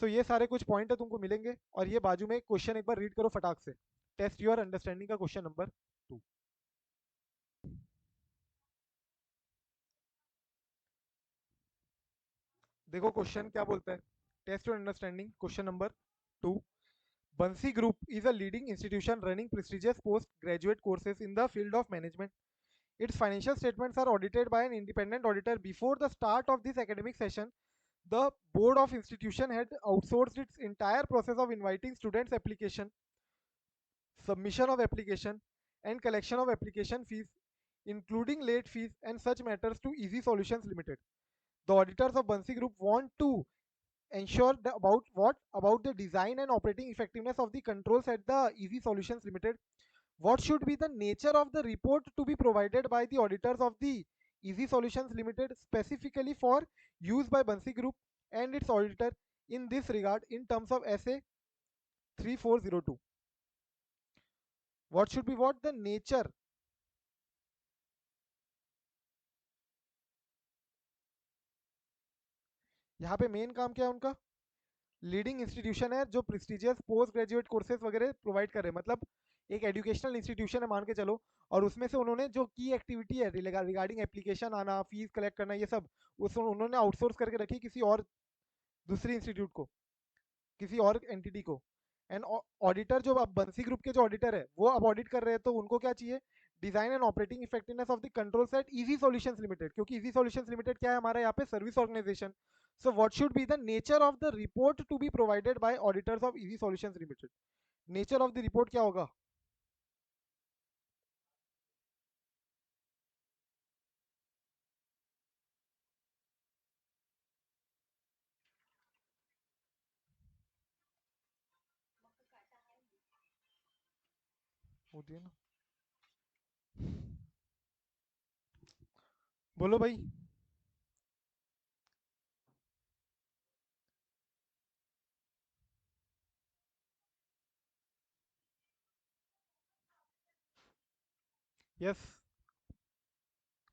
So ये सारे कुछ पॉइंट तुमको मिलेंगे, और ये बाजू में क्वेश्चन एक बार रीड करो फटाक से, टेस्ट योर अंडरस्टैंडिंग का क्वेश्चन नंबर 2। देखो क्वेश्चन क्या बोलता है, test your understanding question number 2। Bansi group is a leading institution running prestigious post graduate courses in the field of management. Its financial statements are audited by an independent auditor. Before the start of this academic session, the board of institution had outsourced its entire process of inviting students application, submission of application, and collection of application fees, including late fees and such matters, to Easy Solutions Limited. The auditors of Bansi Group want to ensure about the design and operating effectiveness of the controls at the Easy Solutions Limited. What should be the nature of the report to be provided by the auditors of the Easy Solutions Limited specifically for use by Bansi Group and its auditor in this regard in terms of SA 3402? What should be what the nature? यहाँ पे main काम क्या है उनका, leading institution है जो prestigious post graduate courses वगैरह provide कर रहे हैं, मतलब एक एजुकेशनल इंस्टीट्यूशन है मान के चलो, और उसमें से उन्होंने जो की एक्टिविटी है रिगार्डिंग एप्लीकेशन आना, फीस कलेक्ट करना, ये सब उन्होंने आउटसोर्स करके रखी किसी और दूसरी इंस्टीट्यूट को, किसी और एंटिटी को। एंड ऑडिटर जो अब बंसी ग्रुप के जो ऑडिटर है वो अब ऑडिट कर रहे हैं, तो उनको क्या चाहिए, design and operating effectiveness of the control set easy solutions limited, क्योंकि इजी सॉल्यूशंस लिमिटेड क्या है हमारा यहाँ पे service organisation. So what should be the nature of the report to be provided by auditors of easy solutions limited. Nature of the report क्या होगा, होती है ना, बोलो भाई। यस,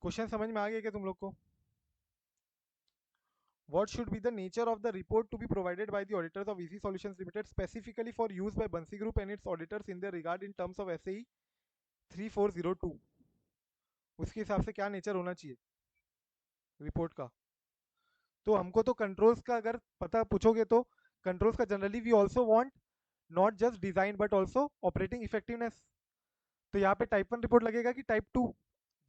क्वेश्चन समझ में आ गया क्या तुम लोग को? What should be the nature of the report to be provided by the auditors of Easy Solutions Limited specifically for use by Bansi Group and its auditors in their regard in terms of SAE 3402? उसके हिसाब से क्या nature होना चाहिए report का? तो हमको तो कंट्रोल्स का अगर पता पूछोगे तो कंट्रोल्स का generally we also want not just design but also operating effectiveness. तो यहाँ पे टाइप 1 रिपोर्ट लगेगा कि टाइप 2?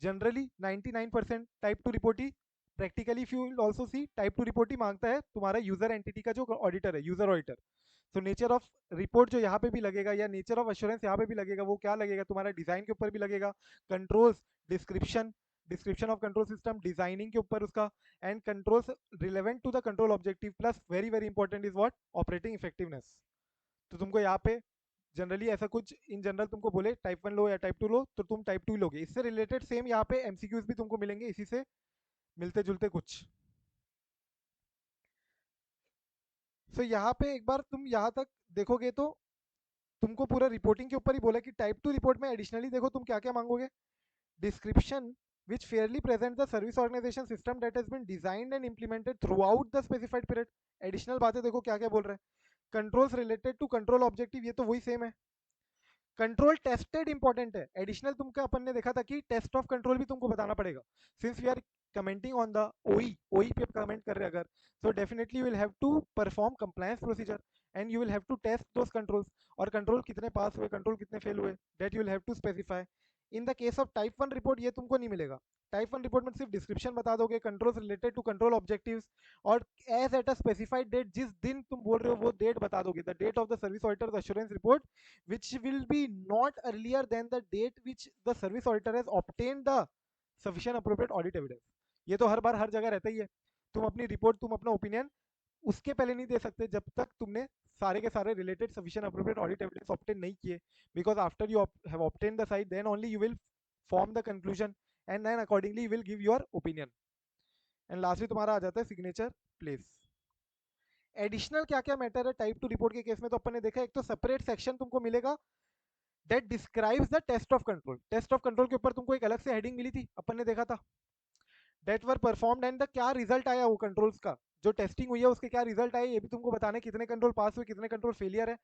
जनरली 99% टाइप 2 रिपोर्ट ही, practically if you will also see type 2 report ही मांगता है तुम्हारा यूजर एंटिटी का जो ऑडिटर है, यूजर ऑडिटर। तो नेचर ऑफ रिपोर्ट जो यहाँ पे भी लगेगा या नेचर ऑफ अश्योरेंस यहाँ पे भी लगेगा, वो क्या लगेगा तुम्हारा, डिजाइन के ऊपर भी लगेगा, controls description, description of control system designing के ऊपर उसका, and controls relevant to the control objective, plus very very important is what, operating effectiveness. तो तुमको यहाँ पे जनरली ऐसा कुछ इन जनरल तुमको बोले टाइप 1 लो या टाइप 2 लो, तो तुम टाइप 2 लोगे। इससे रिलेटेड सेम यहाँ पे एमसीक्यूज भी तुमको मिलेंगे इसी से मिलते जुलते कुछ। सो यहाँ पे एक बार तुम यहाँ तक देखोगे तो तुमको पूरा रिपोर्टिंग के ऊपर ही बोला कि टाइप 2 रिपोर्ट में एडिशनली देखो तुम क्या क्या मांगोगे, description which fairly presents the service organization system that has been designed and implemented throughout the specified period। Additional बातें देखो क्या क्या बोल रहे हैं, controls related to control objective, ये तो वही सेम है। कंट्रोल टेस्टेड इंपॉर्टेंट है, एडिशनल तुमको अपन ने देखा था कि टेस्ट ऑफ कंट्रोल भी तुमको बताना पड़ेगा, since we are commenting on the OE पे comment कर रहे हैं अगर, so definitely you will have to perform compliance procedure and you will have to test those controls, और control कितने पास हुए, control कितने फेल हुए, that you will have to specify. in the case of type 1 report ये तुमको नहीं मिलेगा. Type 1 report में सिर्फ डिस्क्रिप्शन बता दोगे, controls related to control objectives, और as at a specified date, जिस दिन तुम बोल रहे हो वो डेट बता दोगे, the date of the service auditors assurance report which will be not earlier than the date which the service auditor has obtained the sufficient appropriate audit evidence. ये तो हर बार हर जगह रहता ही है. तुम अपनी रिपोर्ट, तुम अपना ओपिनियन उसके पहले नहीं दे सकते जब तक तुमने सारे के सारे related sufficient appropriate audit evidence obtain नहीं किए, because after you have obtain the sight then only you will form the conclusion and then accordingly you will give your opinion. And lastly तुम्हारा आ जाता है सिग्नेचर प्लेस. एडिशनल क्या क्या matter है type 2 report के केस में, तो अपन ने देखा एक तो सेपरेट सेक्शन तुमको मिलेगा that describes the test of control. Test of control के ऊपर तुमको एक अलग से हेडिंग मिली थी, अपन ने देखा था that were performed and the क्या रिजल्ट आया वो कंट्रोल्स का, जो टेस्टिंग हुई है उसके क्या रिजल्ट आए, ये भी तुमको बताना है, कितने कंट्रोल पास हुए, कितने कंट्रोल फेलियर है.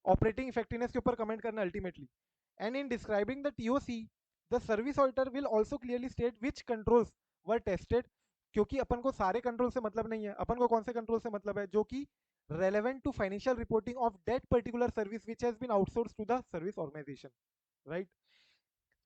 ऑपरेटिंग इफेक्टिवनेस के ऊपर कमेंट करना ultimately. And in describing the TOC the service auditor will also clearly state which controls were tested, क्योंकि अपन को सारे कंट्रोल से मतलब नहीं है, अपन को कौन से कंट्रोल से मतलब है, जो कि relevant to financial reporting of that particular service which has been outsourced to the service organization, right?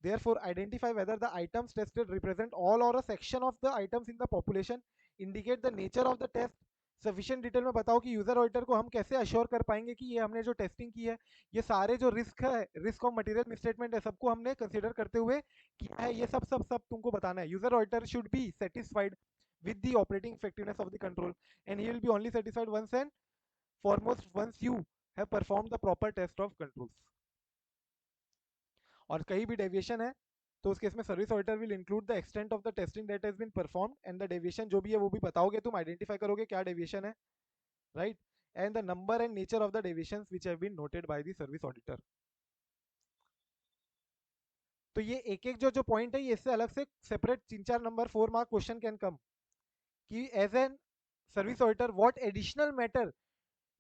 Therefore, identify whether the items tested represent all or a section of the items in the population, indicate the nature of the test. Sufficient detail में बताओ कि user auditor को हम कैसे assure कर पाएंगे कि ये हमने जो टेस्टिंग की है, ये सारे जो रिस्क है, रिस्क ऑफ मटेरियल मिसस्टेटमेंट है, सबको हमने कंसीडर करते हुए किया है, ये सब सब सब तुमको बताना है. User auditor should be satisfied with the operating effectiveness of the control, and he will be only satisfied once and foremost once you have performed the proper test of controls. और कहीं भी डेविएशन है तो उस case में service auditor will include the extent of the testing that has been performed, and the deviation जो भी है वो भी बताओगे, तुम आइडेंटिफाई करोगे क्या डेविएशन है, right, and the number and nature of the deviations which have been noted by the service auditor. तो ये एक एक जो पॉइंट है, ये इससे अलग से separate 3-4 number 4 mark question can come कि as an service auditor what additional matter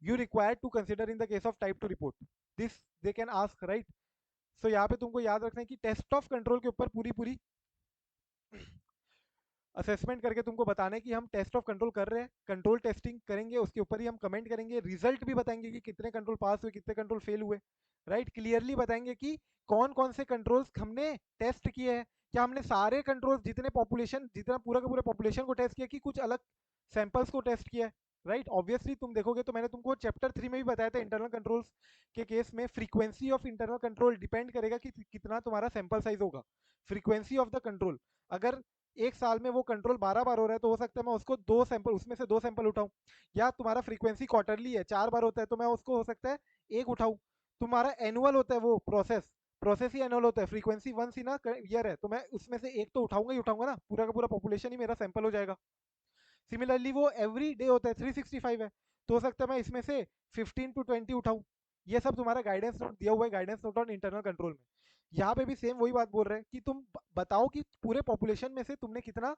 you required to consider in the case of type 2 report. This they can ask, right? So यहाँ पे तुमको याद रखना है कि टेस्ट ऑफ कंट्रोल के ऊपर पूरी पूरी असेसमेंट करके तुमको बताना है कि हम टेस्ट ऑफ कंट्रोल कर रहे हैं, कंट्रोल टेस्टिंग करेंगे, उसके ऊपर ही हम कमेंट करेंगे, रिजल्ट भी बताएंगे कि कितने कंट्रोल पास हुए, कितने कंट्रोल फेल हुए, राइट. क्लियरली बताएंगे कि कौन कौन से कंट्रोल्स हमने टेस्ट किए हैं, क्या हमने सारे कंट्रोल्स जितने पॉपुलेशन, जितना पूरा का पूरा पॉपुलेशन को टेस्ट किया कि कुछ अलग सैंपल्स को टेस्ट किया है, राइट. ऑब्वियसली तुम देखोगे तो मैंने तुमको चैप्टर 3 में भी बताया था, इंटरनल कंट्रोल्स के केस में frequency of internal control depend करेगा कि कितना तुम्हारा सैंपल साइज होगा. फ्रीक्वेंसी ऑफ द कंट्रोल, अगर एक साल में वो कंट्रोल 12 बार हो रहा है तो हो सकता है मैं उसको 2 सैंपल, उसमें से 2 सैंपल उठाऊं, या तुम्हारा फ्रीक्वेंसी क्वार्टरली है 4 बार होता है तो मैं उसको हो सकता है एक उठाऊं. तुम्हारा एनुअल होता है वो प्रोसेस ही एनुअल होता है, frequency once in a year है, तो मैं उसमें से एक तो उठाऊंगा ही उठाऊंगा ना, पूरा का पूरा पॉपुलेशन ही मेरा सैंपल हो जाएगा. सिमिलरली वो एवरी डे होता है 365 है, तो हो सकता है मैं इसमें से 15 to 20 उठाऊं. ये सब तुम्हारा गाइडेंस नोट दिया हुआ है, guidance note on internal control में. यहाँ पे भी सेम वही बात बोल रहे हैं कि तुम बताओ कि पूरे पॉपुलेशन में से तुमने कितना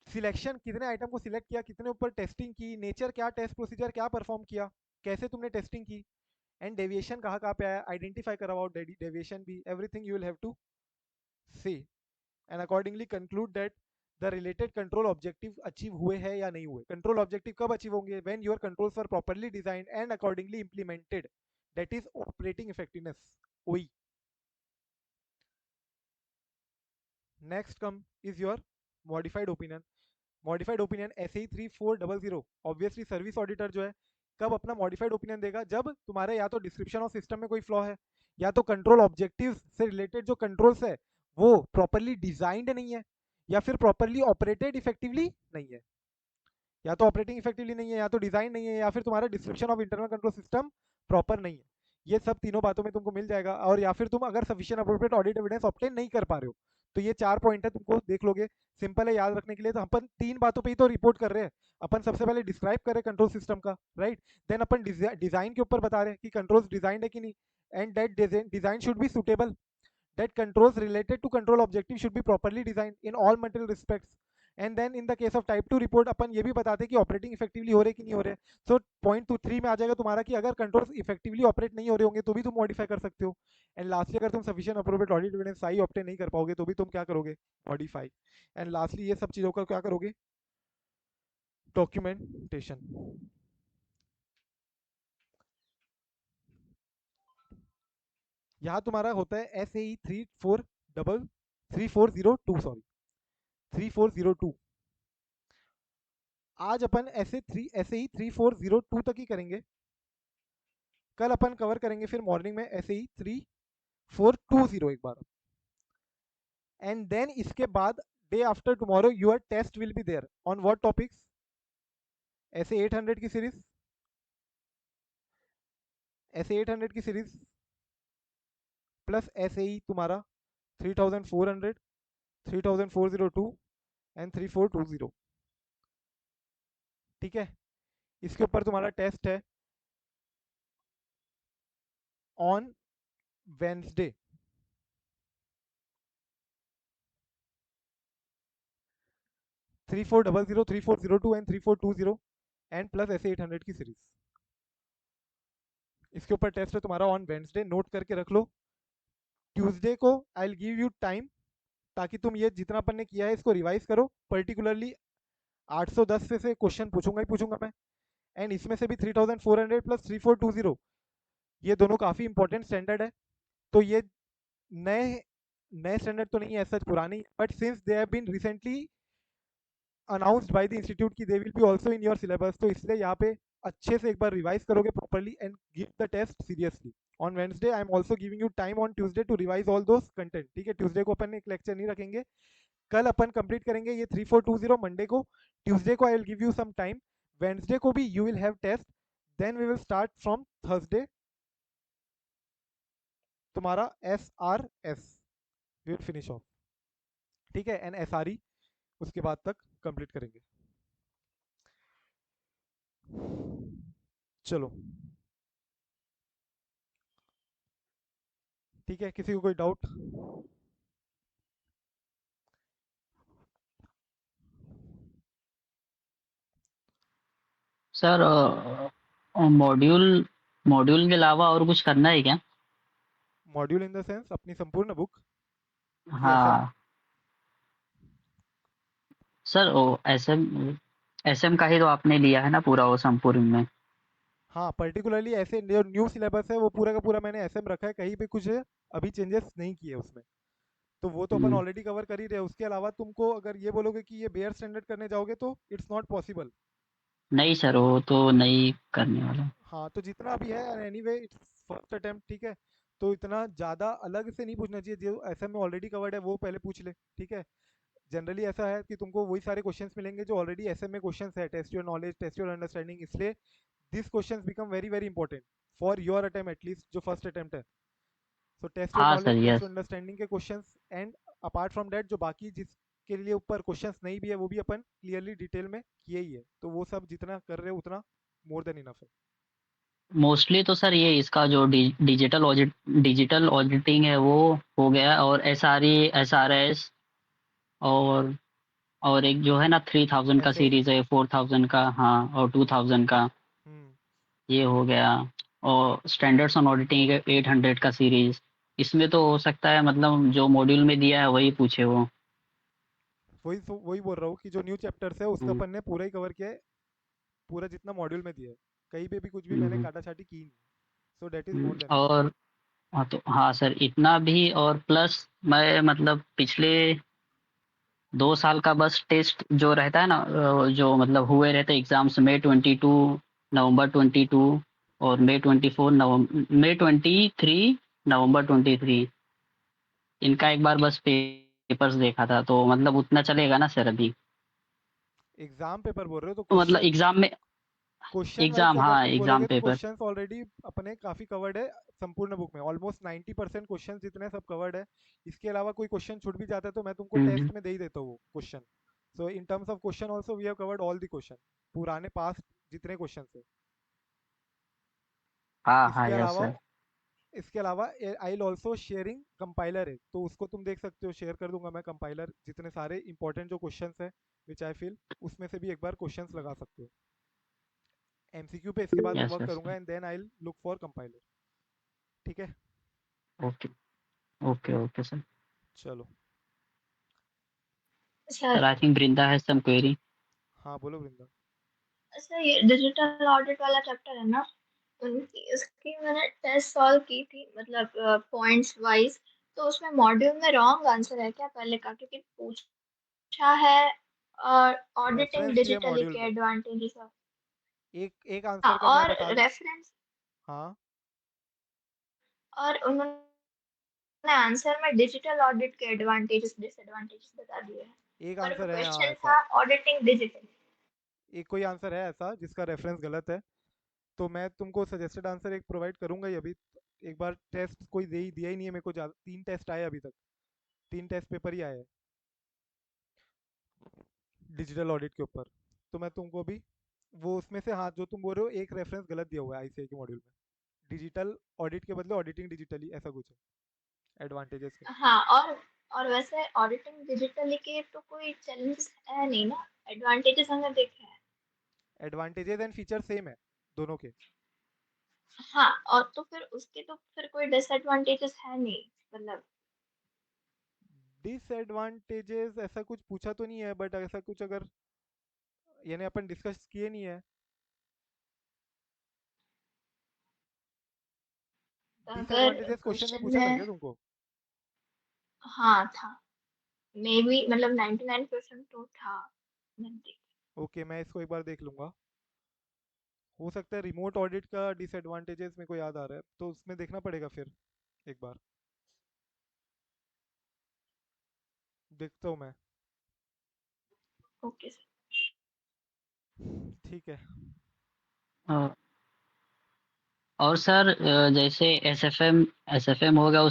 सिलेक्शन, कितने आइटम को सिलेक्ट किया, कितने ऊपर टेस्टिंग की, नेचर क्या, टेस्ट प्रोसीजर क्या परफॉर्म किया, कैसे तुमने टेस्टिंग की, एंड डेविएशन कहाँ कहाँ पे आया, आइडेंटिफाई करो डेविएशन भी, everything you will have to say, and accordingly conclude that the related control objective achieve हुए हैं या नहीं हुए. कंट्रोल ऑब्जेक्टिव कब अचीव होंगे, when your controls are properly designed and accordingly implemented, that is operating effectiveness, ओई. Next come is your modified opinion. Modified opinion SAE 3400, obviously service auditor जो है कब अपना मॉडिफाइड ओपिनियन देगा, जब तुम्हारे या तो डिस्क्रिप्शन ऑफ सिस्टम में कोई फ्लॉ है, या तो कंट्रोल ऑब्जेक्टिव्स से रिलेटेड जो कंट्रोल्स है वो प्रॉपर्ली डिजाइंड नहीं है, या फिर प्रॉपर्ली ऑपरेटेड इफेक्टिवली नहीं है, या तो ऑपरेटिंग इफेक्टिवली नहीं है, या तो डिजाइन नहीं है, या फिर तुम्हारा description of internal control system proper नहीं है. ये सब तीनों बातों में तुमको मिल जाएगा. और या फिर तुम अगर sufficient appropriate audit evidence obtain नहीं कर पा रहे हो, तो ये 4 पॉइंट है, तुमको देख लोगे, सिंपल है याद रखने के लिए. तो अपन 3 बातों पे ही तो रिपोर्ट कर रहे हैं. अपन सबसे पहले डिस्क्राइब कर रहे हैं कंट्रोल सिस्टम का, राइट. देन अपन डिजाइन के ऊपर बता रहे हैं कि कंट्रोल्स डिजाइन है कि नहीं, and that design should be suitable, that controls related to control objective should be properly designed in all material respects, and then in the case of type 2 report अपन ये भी बताते हैं कि ऑपरेटिंग इफेक्टिवली हो रहे कि नहीं हो रहे। सो पॉइंट 3 में आ जाएगा तुम्हारा कि अगर कंट्रोल्स इफेक्टिवली ऑपरेट नहीं हो रहे होंगे तो भी तुम मॉडिफाई कर सकते हो। एंड लास्टली अगर तुम सफिशिएंट अप्रोप्रिएट ऑडिट एविडेंस सही ऑब्टेन नहीं कर पाओगे तो भी तुम क्या करोगे, मॉडिफाई। एंड लास्टली ये सब चीज़ों का क्या करोगे, डॉक्यूमेंटेशन। यहाँ तुम्हारा होता है एस ए 3402, सॉरी 3402। आज अपन एस ए 3402 तक ही करेंगे। कल अपन कवर करेंगे फिर मॉर्निंग में SAE 3420 एक बार। एंड देन इसके बाद day after tomorrow your test will be there on what topics, SAE 800 की सीरीज, SAE 800 की सीरीज प्लस SAE तुम्हारा 3400, 3402 एंड 3420। ठीक है, इसके ऊपर तुम्हारा टेस्ट है on Wednesday. Three four double zero 3402 and 3420 and plus SAE 800 की सीरीज। इसके ऊपर टेस्ट है तुम्हारा ऑन वेंसडे, नोट करके रख लो। ट्यूसडे को I will give you time ताकि तुम ये जितना अपन ने किया है इसको रिवाइज करो। पर्टिकुलरली 810 से क्वेश्चन पूछूंगा ही पूछूंगा मैं। एंड इसमें से भी 3400 प्लस 3420 ये दोनों काफ़ी इंपॉर्टेंट स्टैंडर्ड है। तो ये नए नए स्टैंडर्ड तो नहीं है सच, पुरानी, but since they have been recently announced by the institute की they will be also in your syllabus, तो इसलिए यहाँ पे अच्छे से एक बार रिवाइज करोगे properly and give the test seriously. On Wednesday I am also giving you time on Tuesday to revise all those content. ठीक है, ट्यूसडे को अपन एक लेक्चर नहीं रखेंगे, कल अपन कंप्लीट करेंगे ये 3420 मंडे को। ट्यूसडे को I will give you some time, Wednesday को भी you will have test, then we will start from Thursday तुम्हारा SRS विल फिनिश ऑफ। ठीक है, एंड SRE उसके बाद तक कंप्लीट करेंगे। चलो ठीक है, किसी को कोई डाउट? सर मॉड्यूल मॉड्यूल के अलावा और कुछ करना है क्या? मॉड्यूल इन द सेंस अपनी संपूर्ण बुक की SM? हाँ सर, वो एसएम एसएम का ही तो आपने लिया है ना पूरा वो संपूर्ण में। हाँ, पर्टिकुलरली ऐसे जो न्यू सिलेबस है वो पूरा का पूरा मैंने SM रखा है, कहीं पे कुछ अभी चेंजेस नहीं किए उसमें। तो वो तो अपन हम्म, ऑलरेडी कवर कर ही रहे हैं। उसके अलावा तुमको अगर ये बोलोगे कि ये बेयर स्टैंडर्ड करने जाओगे तो इट्स नॉट पॉसिबल। नहीं सर, वो तो नहीं करने वाला। हाँ, तो जितना भी है एनीवे इट्स फर्स्ट अटेम्प्ट। ठीक है, तो इतना ज़्यादा अलग से नहीं पूछना चाहिए, जो SM में ऑलरेडी कवर्ड है वो पहले पूछ ले। ठीक है, जनरली ऐसा है कि तुमको वही सारे क्वेश्चंस मिलेंगे जो ऑलरेडी SM में क्वेश्चंस है, test your knowledge, test your understanding, इसलिए this questions become very very important for your attempt, at least जो फर्स्ट अटेम्प्ट है। सो टेस्ट योर हाँ sir, knowledge, test yes. Your understanding के questions, and apart from that जो बाकी जिसके लिए ऊपर क्वेश्चंस नहीं भी है वो भी अपन क्लियरली डिटेल में किए ही है, तो वो सब जितना कर रहे हो उतना मोर देन इनफ है। मोस्टली तो सर ये इसका जो डिजिटल ऑडिटिंग है वो हो गया, और SRE SRS, और एक जो है ना 3000 का ऐसे ही। सीरीज है, 4000 का, हाँ, और 2000 का, हम्म। ये हो गया। और स्टैंडर्ड्स ऑन ऑडिटिंग 800 का सीरीज, इसमें तो हो सकता है मतलब जो मॉड्यूल में दिया है वही पूछे वो। वही बोल रहा हूँ कि जो न्यू चैप्टर्स है उसका हम्म, अपन ने पूरा ही कवर किया है, पूरा जितना मॉड्यूल में दिया है, कहीं पे भी कुछ भी मैंने हम्म, काटा छाटी की नहीं। सो that is more than enough. और हाँ, तो हाँ सर, इतना भी, और प्लस मैं मतलब पिछले 2 साल का बस टेस्ट जो रहता है ना, जो मतलब हुए रहते एग्जाम्स, May 22, November 22, और May 23, November 23, इनका एक बार बस पेपर्स देखा था, तो मतलब उतना चलेगा ना सर अभी? एग्जाम पेपर बोल रहे हो तो तो मतलब क्वेश्चन, एग्जाम में, क्वेश्चन वाइज एग्जाम, अगर हाँ तुम एग्जाम बोलोगे तो पेपर। क्वेश्चंस ऑलरेडी अपने काफी कवर्ड है संपूर्ण बुक में, ऑलमोस्ट 90% क्वेश्चंस जितने सब कवर्ड है। इसके अलावा कोई क्वेश्चन छूट भी जाता है तो मैं तुमको हम्म, टेस्ट में दे ही देता हूँ वो question. So in terms of question also we have covered all the question, पुराने पास्ट जितने क्वेश्चन है। हाँ हाँ, इसके यस अलावा सर। इसके अलावा I will also sharing compiler है, तो उसको तुम देख सकते हो, शेयर कर दूंगा मैं कंपाइलर, जितने सारे इंपॉर्टेंट जो क्वेश्चंस है विच आई फील उसमें से भी एक बार क्वेश्चंस लगा सकते हो एमसीक्यू पे। इसके बाद मैं यस वर्क यस करूंगा and then I look for compiler. ठीक है, ओके ओके ओके सर। चलो। अच्छा sir I think Vrinda has some query. हाँ बोलो वृंदा। अच्छा, ये डिजिटल ऑडिट वाला चैप्टर है ना, उनकी इसकी मैंने टेस्ट सॉल्व की थी, मतलब पॉइंट्स वाइज। तो उसमें मॉड्यूल में रॉन्ग आंसर है क्या पहले का? क्योंकि पूछा है ऑडिटिंग रेफरेंस दिया डिजिटली मॉड्यूल के में, एडवांटेजेस। एक एक हाँ, आंसर का मैं और बता दूं। रेफरेंस, हाँ और उन्होंने आंसर में डिजिटल ऑडिट के एडवांटेजेस डिसएडवांटेजेस बता दिए हैं। एक पर आंसर है, हाँ क्वेश्चन ऐसा था ऑडिटिंग डिजिटल। एक कोई आंसर है ऐसा जिसका रेफरेंस गलत है। तो मैं तुमको सजेस्टेड आंसर एक प्रोवाइड करूंगा ही अभी। एक बार टेस्ट कोई दे ही दिया ही नहीं है मेरे को, ज्यादा 3 टेस्ट आए अभी तक, 3 टेस्ट पेपर ही आए हैं डिजिटल ऑडिट के ऊपर। तो मैं तुमको अभी वो उसमें से, हाँ जो तुम बोल रहे हो एक रेफरेंस गलत दिया हुआ है आईसीआई के मॉड्यूल में, डिजिटल ऑडिट के बदले ऑडिटिंग डिजिटली ऐसा कुछ है एडवांटेजेस का। हाँ, और वैसे ऑडिटिंग डिजिटली के तो कोई चैलेंजेस है नहीं ना, एडवांटेजेस हमने देखे हैं। एडवांटेजेस एंड फीचर सेम है दोनों के। हाँ, और तो फिर उसके तो फिर कोई डिसएडवांटेजेस है नहीं, मतलब। डिसएडवांटेजेस ऐसा कुछ पूछा तो नहीं है, बट ऐसा कुछ अगर यानी अपन डिस्कस किए नहीं है। तो अगर डिसएडवांटेजेस क्वेश्चन में क्वेश्चन पूछा था क्या में, तुमको? हाँ था, मे बी, मतलब 99% तो था, मैंने देखा। ओके, मैं इसको एक बार देख लूंगा। हो सकता है रिमोट ऑडिट का डिसएडवांटेजेस मेरे को याद आ रहा है, तो उसमें देखना पड़ेगा फिर एक बार, देखता हूँ मैं। Okay sir. ठीक है। और सर जैसे एसएफएम हो गया